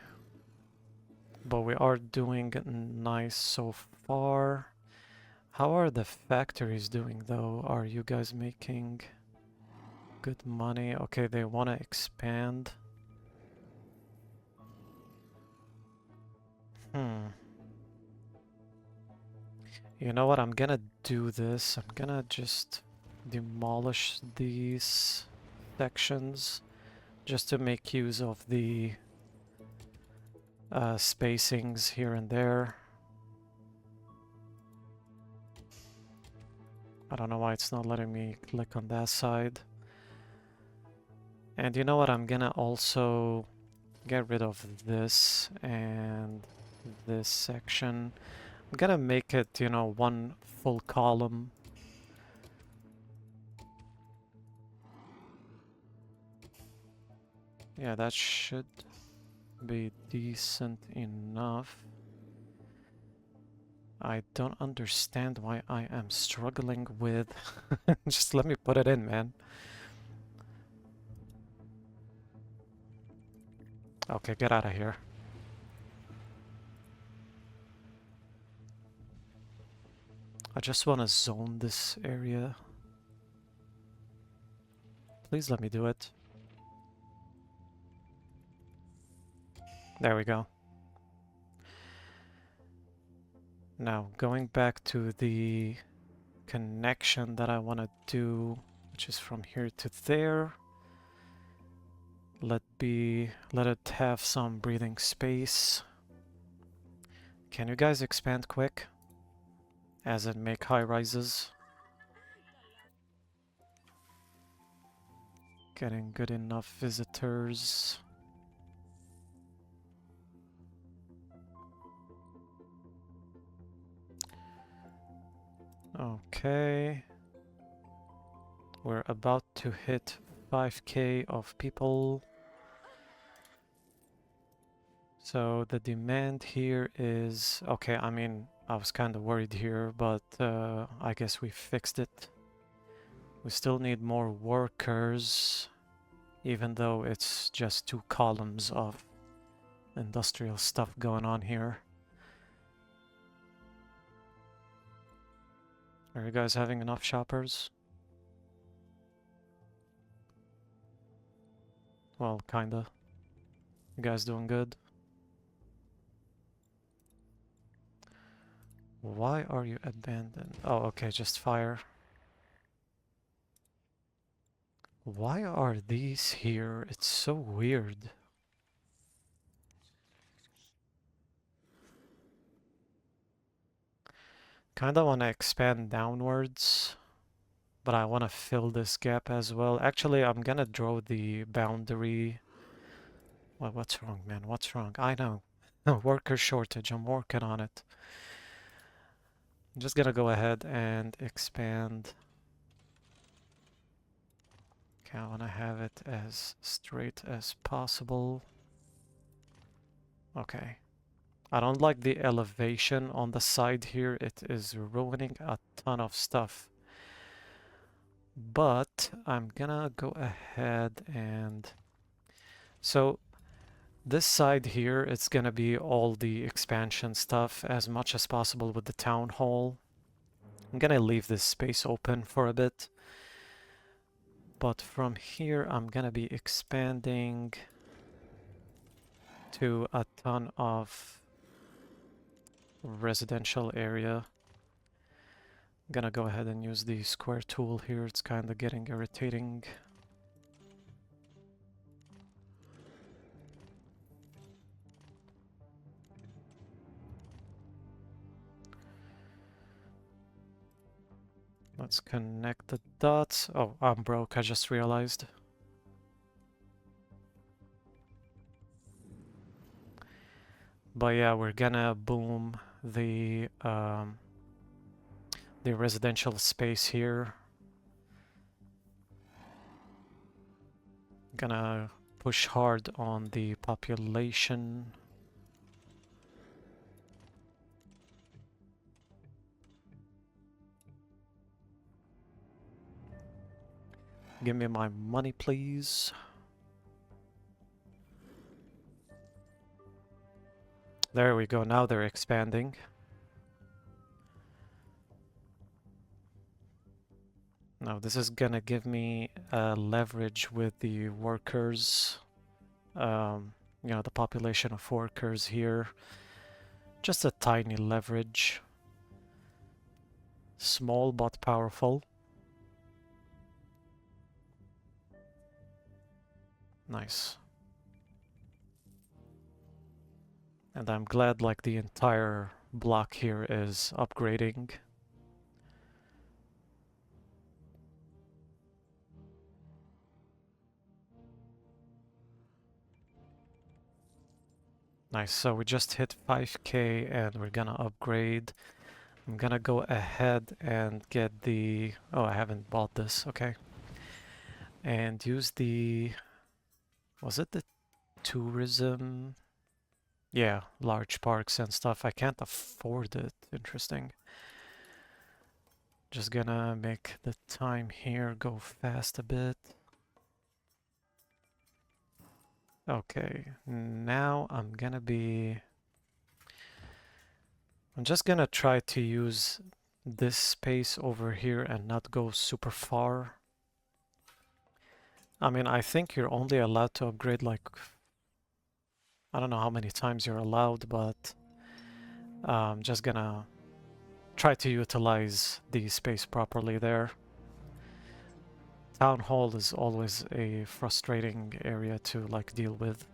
But we are doing nice so far. How are the factories doing though? Are you guys making good money? Okay, they want to expand. Hmm. You know what? I'm gonna do this. I'm gonna just demolish these sections just to make use of the spacings here and there. I don't know why it's not letting me click on that side. And you know what? I'm gonna also get rid of this and this section. I'm gonna make it, you know, one full column. Yeah, that should be decent enough. I don't understand why I am struggling with... Just let me put it in, man. Okay, get out of here. I just want to zone this area. Please let me do it. There we go. Now, going back to the connection that I want to do, which is from here to there. Let it have some breathing space. Can you guys expand quick? As in make high rises. Getting good enough visitors. Okay. We're about to hit 5k of people. So the demand here is... Okay, I mean, I was kind of worried here, but I guess we fixed it. We still need more workers, even though it's just 2 columns of industrial stuff going on here. Are you guys having enough shoppers? Well, kinda. You guys doing good? Why are you abandoned? Oh, okay, just fire. Why are these here? It's so weird. Kinda want to expand downwards, but I want to fill this gap as well. Actually, I'm gonna draw the boundary. Well, what's wrong, man? What's wrong? I know. Worker shortage. I'm working on it. I'm just gonna go ahead and expand. Okay, I want to have it as straight as possible. Okay. I don't like the elevation on the side here. It is ruining a ton of stuff. But I'm gonna go ahead and... So this side here, it's gonna be all the expansion stuff as much as possible with the town hall. I'm gonna leave this space open for a bit. But from here, I'm gonna be expanding to a ton of residential area. I'm gonna go ahead and use the square tool here. It's kind of getting irritating. Let's connect the dots. Oh, I'm broke, I just realized. But yeah, we're gonna boom the residential space here. Gonna push hard on the population. Give me my money, please. There we go, now they're expanding. Now this is gonna give me leverage with the workers. You know, the population of workers here. Just a tiny leverage. Small but powerful. Nice. And I'm glad like the entire block here is upgrading. Nice, so we just hit 5k and we're gonna upgrade. I'm gonna go ahead and get the... Oh, I haven't bought this, okay. And use the... Was it the tourism? Yeah, large parks and stuff. I can't afford it. Interesting. Just gonna make the time here go fast a bit. Okay, now I'm just gonna try to use this space over here and not go super far. I mean, I think you're only allowed to upgrade like... I don't know how many times you're allowed, but I'm just gonna try to utilize the space properly there. Town Hall is always a frustrating area to like deal with.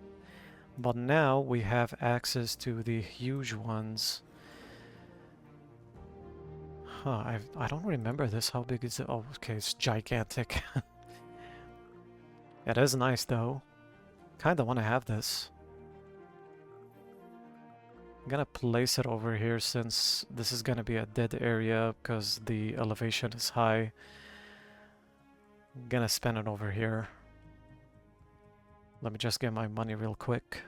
But now we have access to the huge ones. Huh, I don't remember this. How big is it? Oh, okay, it's gigantic. It is nice though. Kinda wanna have this. I'm gonna place it over here since this is gonna be a dead area because the elevation is high. I'm gonna spend it over here. Let me just get my money real quick.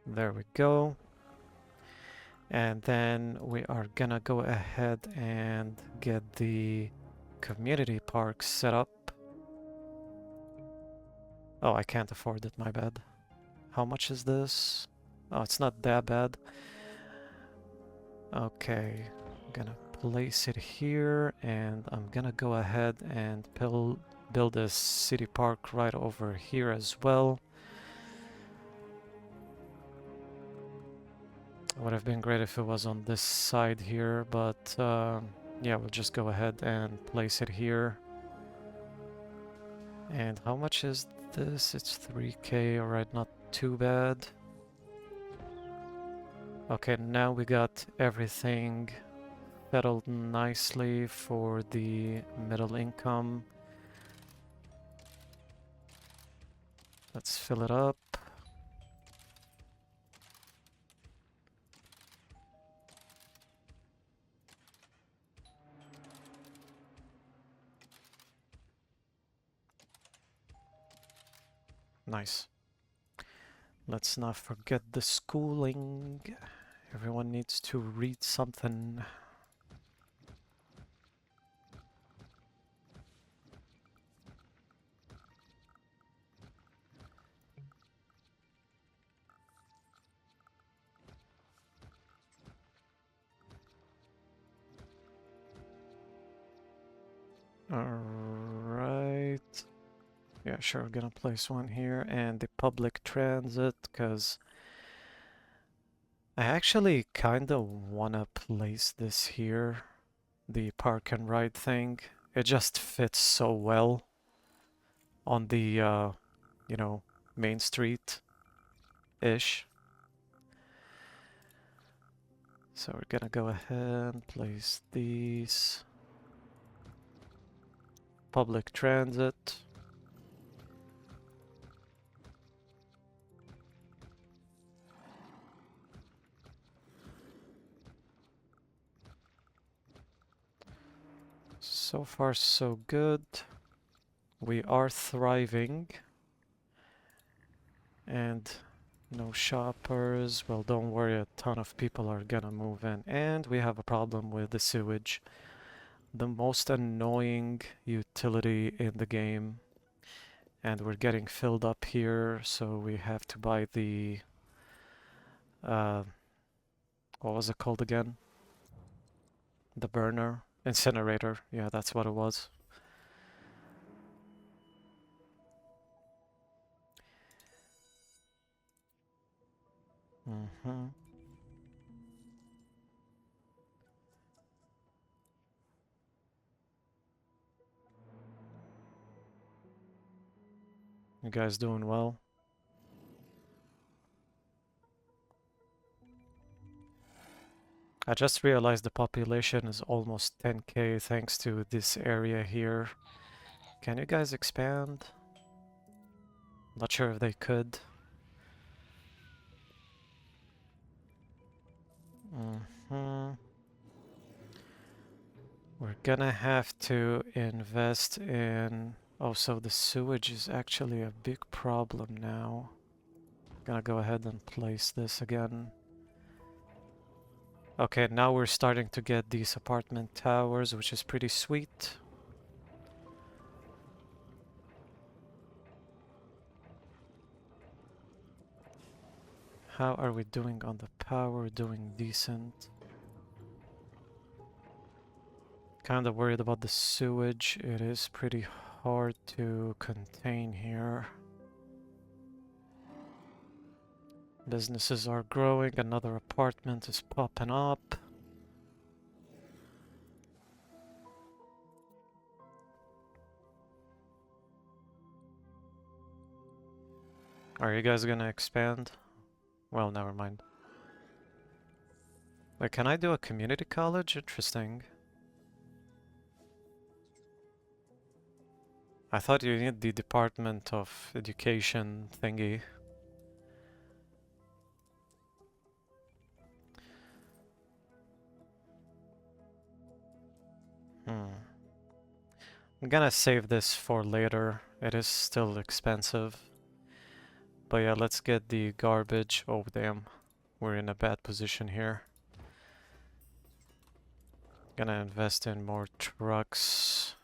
There we go. And then we are gonna go ahead and get the community park set up. Oh, I can't afford it, my bad. How much is this? Oh, it's not that bad. Okay, I'm gonna place it here and I'm gonna go ahead and build a city park right over here as well. It would have been great if it was on this side here, but yeah, we'll just go ahead and place it here. And how much is this? It's 3k, alright, not too bad. Okay, now we got everything settled nicely for the middle income. Let's fill it up. Nice. Let's not forget the schooling. Everyone needs to read something. Alright. Yeah, sure, gonna place one here. And the public transit, because I actually kinda wanna place this here. The park and ride thing. It just fits so well on the, you know, main street-ish. So we're gonna go ahead and place these. Public transit. So far so good. We are thriving. And no shoppers. Well, don't worry, a ton of people are gonna move in. And we have a problem with the sewage. The most annoying utility in the game. And we're getting filled up here, so we have to buy the... what was it called again? The burner? Incinerator. Yeah, that's what it was. You guys doing well? I just realized the population is almost 10k thanks to this area here. Can you guys expand? Not sure if they could. We're gonna have to invest in... Oh, so the sewage is actually a big problem now. Gonna go ahead and place this again. Okay, now we're starting to get these apartment towers, which is pretty sweet. How are we doing on the power? Doing decent. Kinda worried about the sewage. It is pretty hard to contain here. Businesses are growing, another apartment is popping up. Are you guys gonna expand? Well, never mind. Wait, can I do a community college? Interesting. I thought you need the Department of Education thingy. I'm gonna save this for later. It is still expensive. But yeah, let's get the garbage. Oh damn, we're in a bad position here. Gonna invest in more trucks.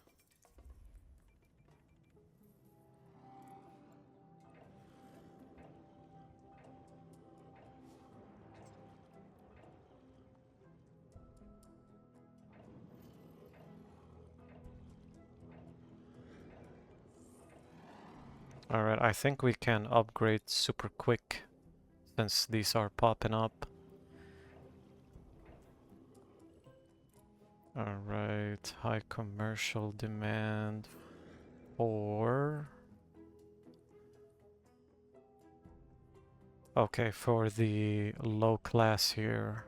Alright, I think we can upgrade super quick since these are popping up. Alright, high commercial demand for... Okay, for the low class here.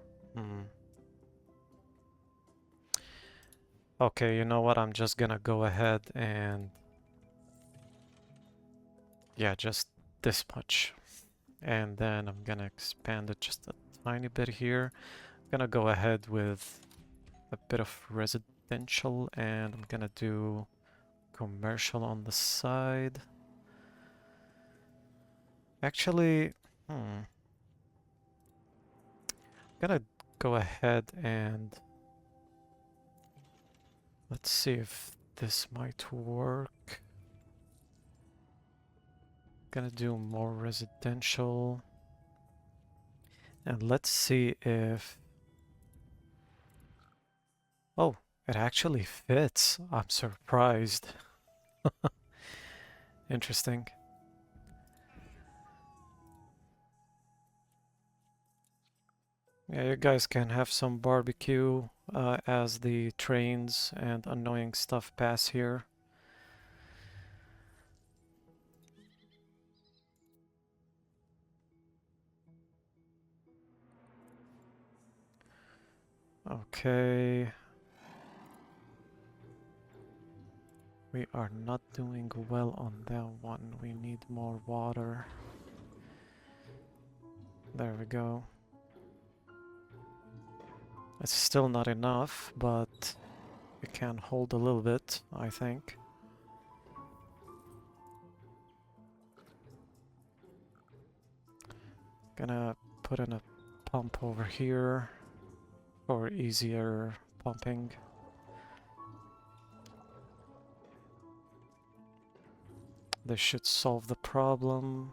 Okay, you know what? I'm just gonna go ahead and... Yeah, just this much. And then I'm gonna expand it just a tiny bit here. I'm gonna go ahead with a bit of residential and I'm gonna do commercial on the side. Actually, I'm gonna go ahead and let's see if this might work. Gonna do more residential. And let's see if... Oh, it actually fits. I'm surprised. Interesting. Yeah, you guys can have some barbecue as the trains and annoying stuff pass here. Okay. We are not doing well on that one. We need more water. There we go. It's still not enough, but we can hold a little bit, I think. Gonna put in a pump over here for easier pumping. This should solve the problem.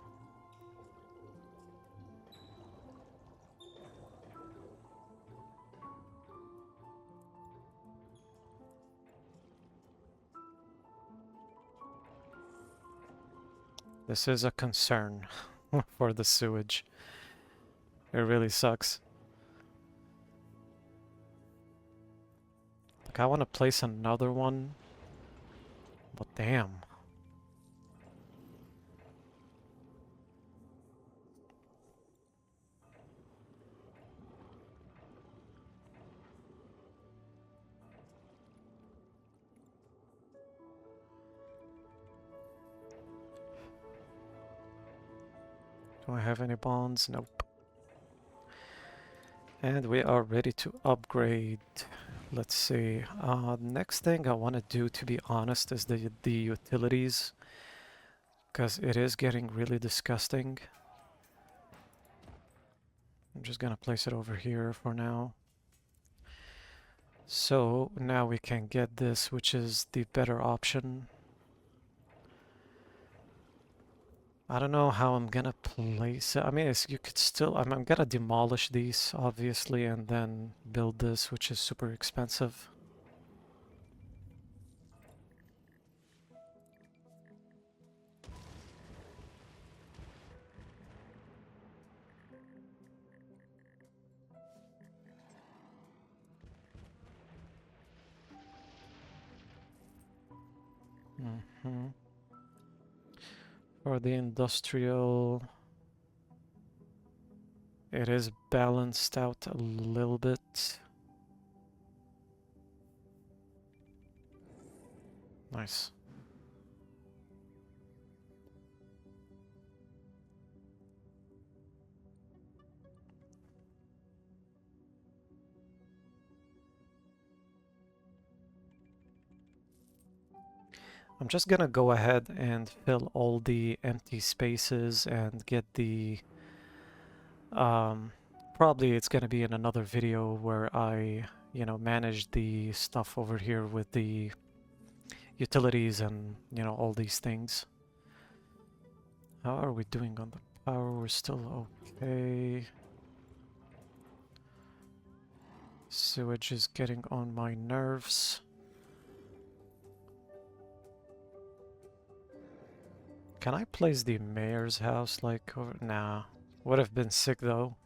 This is a concern for the sewage. It really sucks. Like, I want to place another one, but damn. Do I have any bonds? Nope. And we are ready to upgrade. Let's see. Next thing I want to do, to be honest, is the utilities, because it is getting really disgusting. I'm just gonna place it over here for now. So now we can get this, which is the better option. I don't know how I'm gonna place it. I mean, you could still, I'm gonna demolish these, obviously, and then build this, which is super expensive. Mm-hmm. For the industrial, it is balanced out a little bit. Nice. I'm just gonna go ahead and fill all the empty spaces and get the probably it's gonna be in another video where I, you know, manage the stuff over here with the utilities and, you know, all these things. How are we doing on the power? We're still okay. Sewage is getting on my nerves. Can I place the mayor's house like over? Nah. Would have been sick though.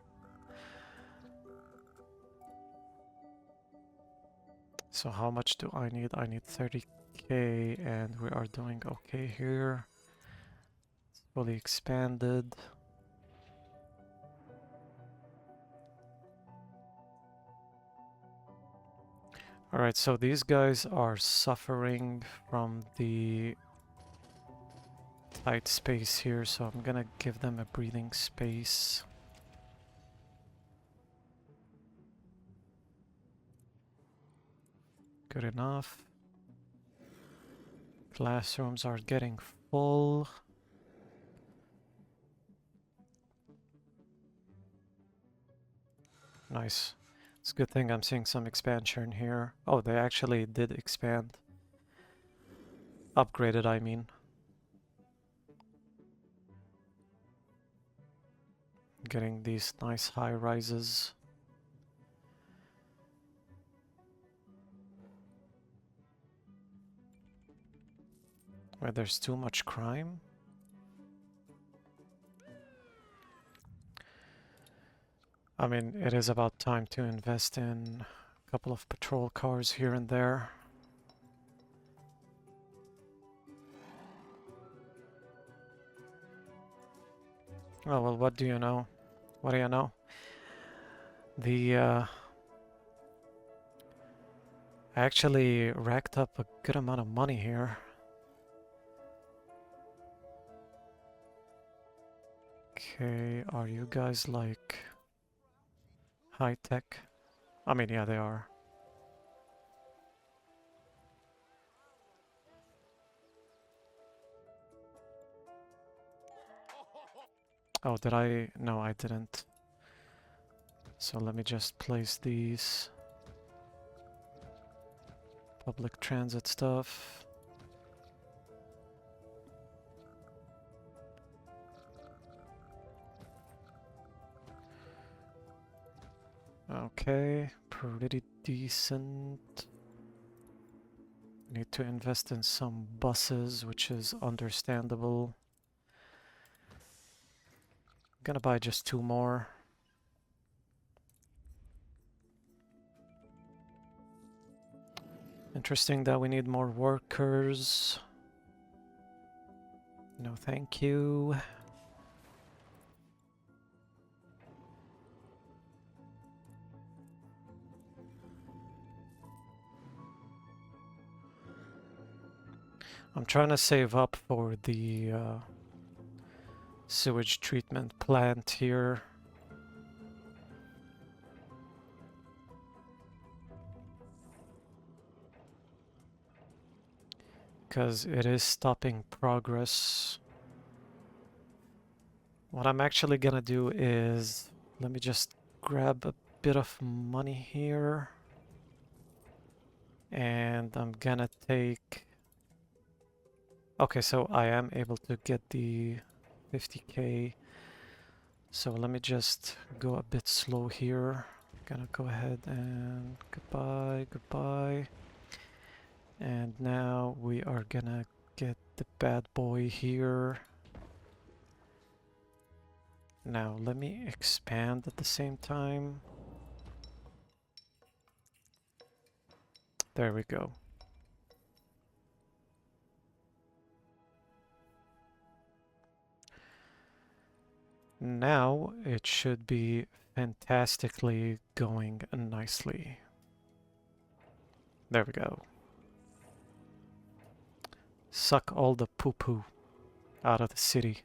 So how much do I need? I need 30k and we are doing okay here. It's fully expanded. Alright, so these guys are suffering from the tight space here, so I'm gonna give them a breathing space. Good enough. Classrooms are getting full. Nice. It's a good thing I'm seeing some expansion here. Oh, they actually did expand. Upgraded, I mean. Getting these nice high rises. Where there's too much crime. I mean, it is about time to invest in a couple of patrol cars here and there. Oh, well, what do you know? What do you know? I actually racked up a good amount of money here. Okay, are you guys like high tech? I mean, yeah, they are. Oh, did I? No, I didn't. So let me just place these public transit stuff. Okay, pretty decent. Need to invest in some buses, which is understandable. Gonna buy just 2 more. Interesting that we need more workers. No, thank you. I'm trying to save up for the sewage treatment plant here. Because it is stopping progress. What I'm actually gonna do is, let me just grab a bit of money here. And I'm gonna take... Okay, so I am able to get the 50k. So let me just go a bit slow here. Gonna go ahead and goodbye, goodbye. And now we are gonna get the bad boy here. Now let me expand at the same time. There we go. Now it should be fantastically going nicely. There we go. Suck all the poo-poo out of the city.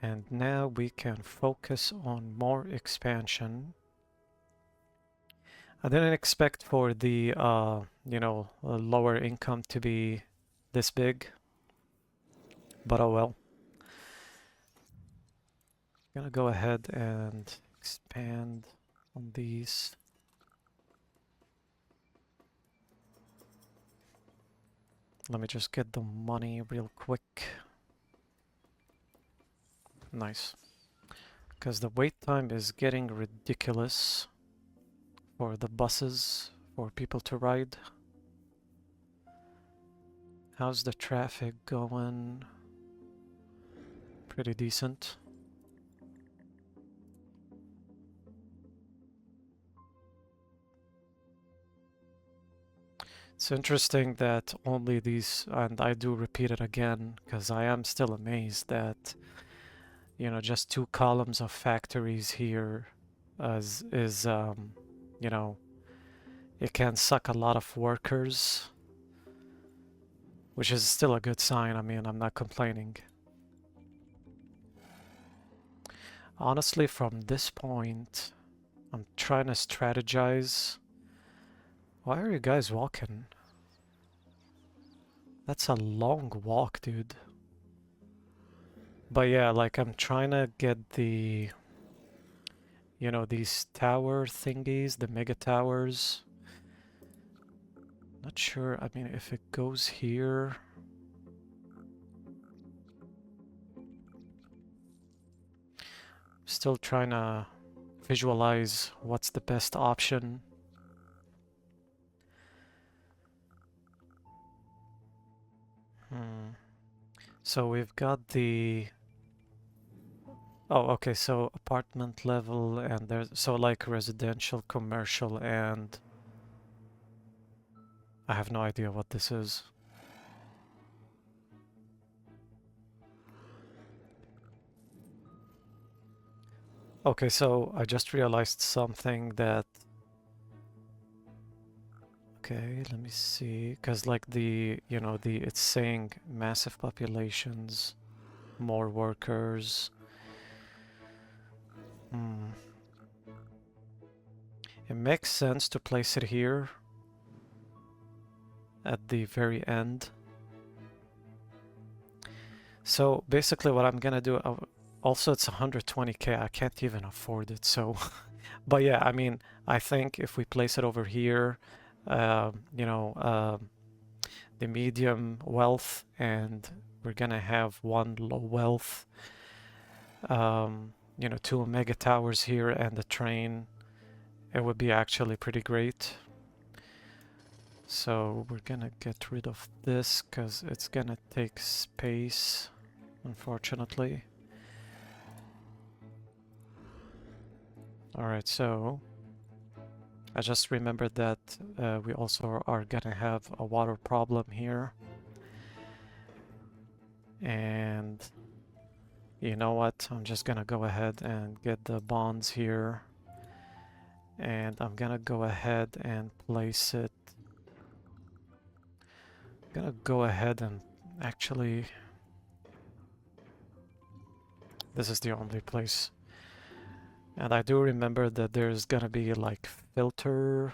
And now we can focus on more expansion. I didn't expect for the, lower income to be this big, but oh well. Gonna go ahead and expand on these. Let me just get the money real quick. Nice. Because the wait time is getting ridiculous for the buses, for people to ride. How's the traffic going? Pretty decent. It's interesting that only these, and I do repeat it again, because I am still amazed that, you know, just 2 columns of factories here you know, it can suck a lot of workers, which is still a good sign. I mean, I'm not complaining. Honestly, from this point, I'm trying to strategize. Why are you guys walking? That's a long walk, dude. But yeah, like I'm trying to get the, you know, these tower thingies, the mega towers. Not sure, I mean, if it goes here. Still trying to visualize what's the best option. So we've got the... Oh, okay, so apartment level and there's... So like residential, commercial, and... I have no idea what this is. Okay, so I just realized something that... Okay, let me see, because like the, you know, it's saying massive populations, more workers. It makes sense to place it here at the very end. So basically what I'm gonna do, also it's 120k, I can't even afford it, so... But yeah, I mean, I think if we place it over here, you know, the medium wealth, and we're gonna have 1 low wealth, you know, 2 mega towers here and a train, it would be actually pretty great. So we're gonna get rid of this because it's gonna take space, unfortunately. Alright, so I just remembered that we also are gonna have a water problem here. And You know what? I'm just gonna go ahead and get the bonds here. And I'm gonna go ahead and place it. I'm gonna go ahead and actually... This is the only place. And I do remember that there's gonna be like filtration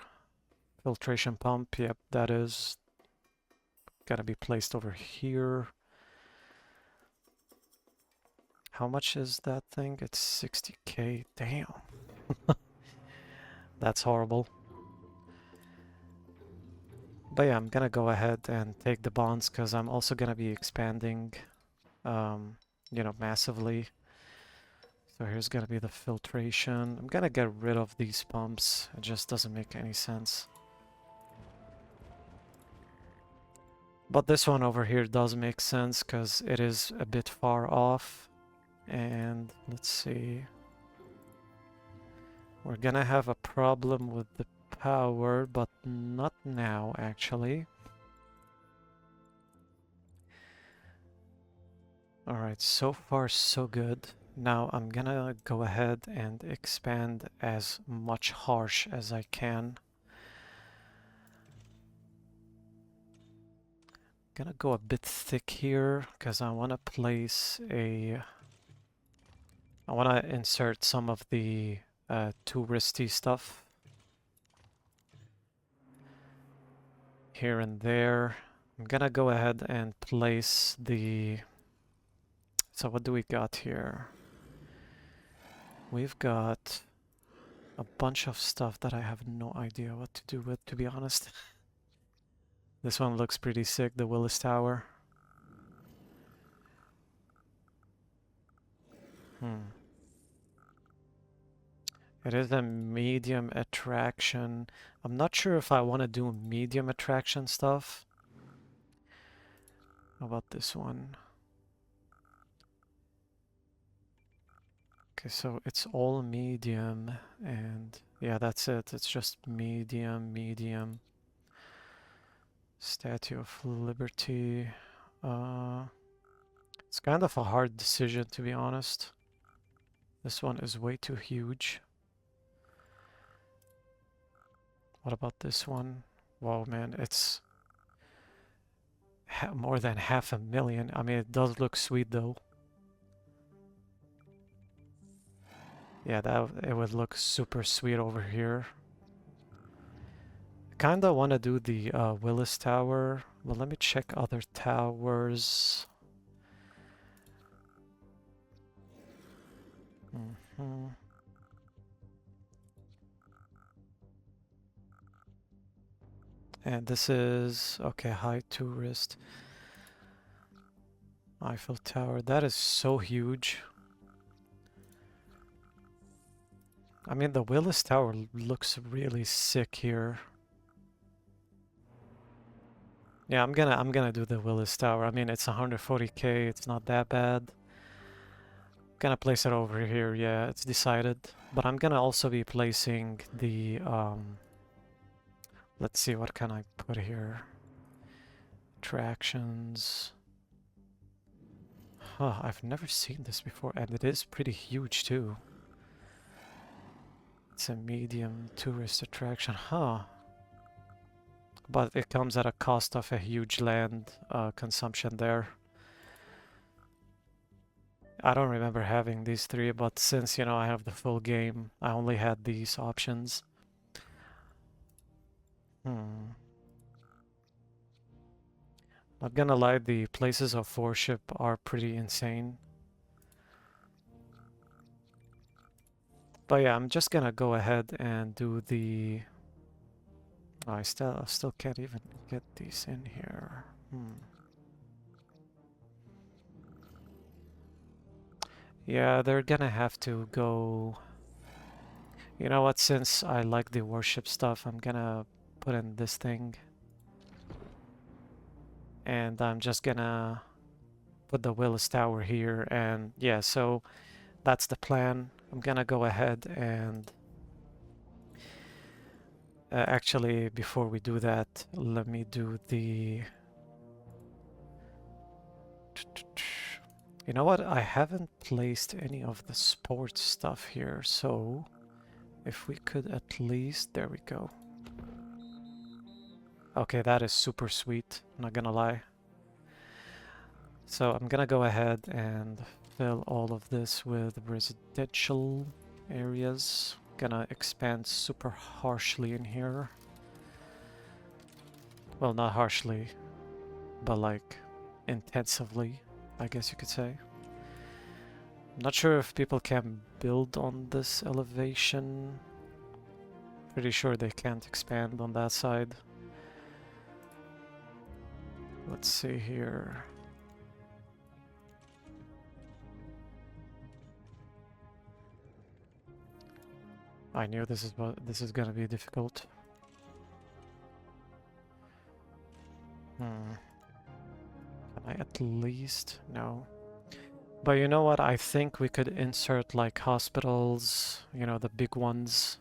pump. Yep, that is gonna be placed over here. How much is that thing? It's 60k. Damn. That's horrible. But yeah, I'm gonna go ahead and take the bonds because I'm also gonna be expanding, you know, massively. So here's gonna be the filtration. I'm gonna get rid of these pumps. It just doesn't make any sense. But this one over here does make sense because it is a bit far off. And let's see. We're gonna have a problem with the power, but not now, actually. Alright, so far so good. Now I'm gonna go ahead and expand as much harsh as I can. Gonna go a bit thick here because I want to place a... I want to insert some of the touristy stuff here and there. I'm gonna go ahead and place the... So what do we got here? We've got a bunch of stuff that I have no idea what to do with, to be honest. This one looks pretty sick, the Willis Tower. It is a medium attraction. I'm not sure if I want to do medium attraction stuff. How about this one? Okay, so it's all medium, and yeah, that's it. It's just medium, medium. Statue of Liberty. It's kind of a hard decision, to be honest. This one is way too huge. What about this one? Wow, man, it's more than 500,000. I mean, it does look sweet, though. Yeah, it would look super sweet over here. I kinda want to do the Willis Tower. Well, let me check other towers. And this is, okay, high tourist. Eiffel Tower, that is so huge. I mean, the Willis Tower looks really sick here. Yeah, I'm gonna do the Willis Tower. I mean, it's 140k, it's not that bad. Gonna place it over here, yeah, it's decided. But I'm gonna also be placing the, let's see, what can I put here? Attractions. Huh, I've never seen this before, and it is pretty huge too. It's a medium tourist attraction, huh? But it comes at a cost of a huge land consumption there. I don't remember having these three, but since, you know, I have the full game, I only had these options. Not gonna lie, the places of worship are pretty insane. But yeah, I'm just gonna go ahead and do the... Oh, I still can't even get these in here. Yeah, they're gonna have to go... You know what, since I like the worship stuff, I'm gonna put in this thing. And I'm just gonna put the Willis Tower here, and yeah, so that's the plan. I'm gonna go ahead and actually, before we do that, let me do the... You know what? I haven't placed any of the sports stuff here, so if we could at least... There we go. Okay, that is super sweet, not gonna lie. So I'm gonna go ahead and fill all of this with residential areas. Gonna expand super harshly in here. Well, not harshly, but like intensively, I guess you could say. I'm not sure if people can build on this elevation. Pretty sure they can't expand on that side. Let's see here. I knew this is gonna be difficult. Can I at least? No. But you know what? I think we could insert like hospitals, you know, the big ones,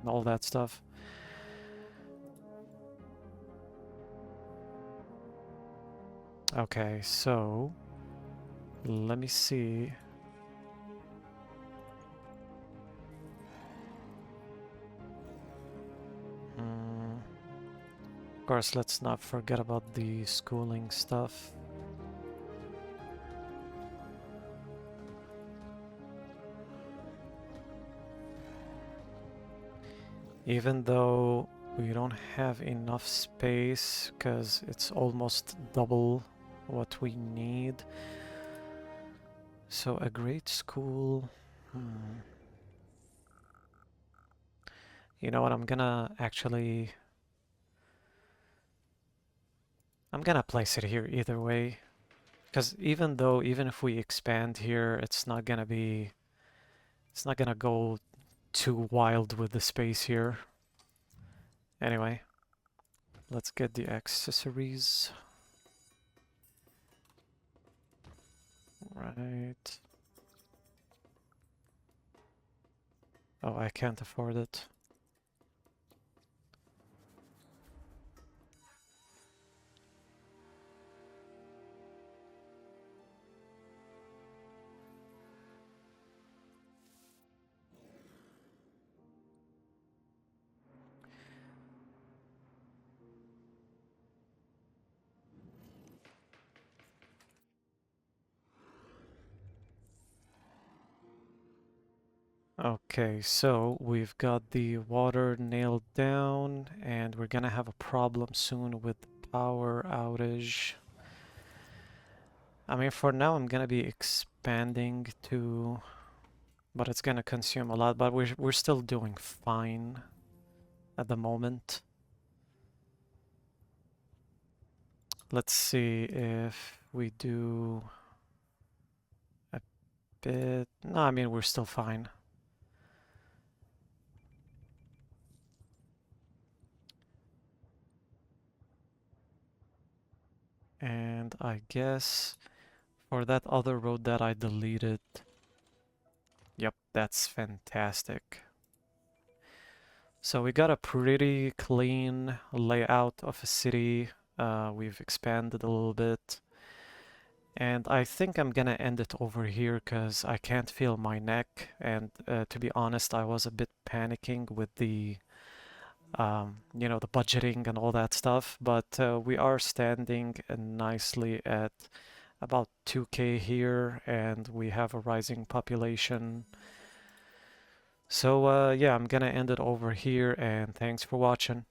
and all that stuff. Okay, so let me see. Of course, let's not forget about the schooling stuff. Even though we don't have enough space, because it's almost double what we need. So a great school... You know what, I'm gonna place it here either way. Because even if we expand here, it's not gonna go too wild with the space here. Anyway, let's get the accessories. Right. Oh, I can't afford it. Okay, so we've got the water nailed down, and we're gonna have a problem soon with power outage. I mean, for now I'm gonna be expanding to, but it's gonna consume a lot, but we're still doing fine at the moment. Let's see if we do a bit. No, I mean, we're still fine. And I guess for that other road that I deleted, yep, that's fantastic. So we got a pretty clean layout of a city. We've expanded a little bit. And I think I'm gonna end it over here because I can't feel my neck. And to be honest, I was a bit panicking with the you know, the budgeting and all that stuff, but we are standing nicely at about 2K here, and we have a rising population. So yeah, I'm gonna end it over here, and thanks for watching.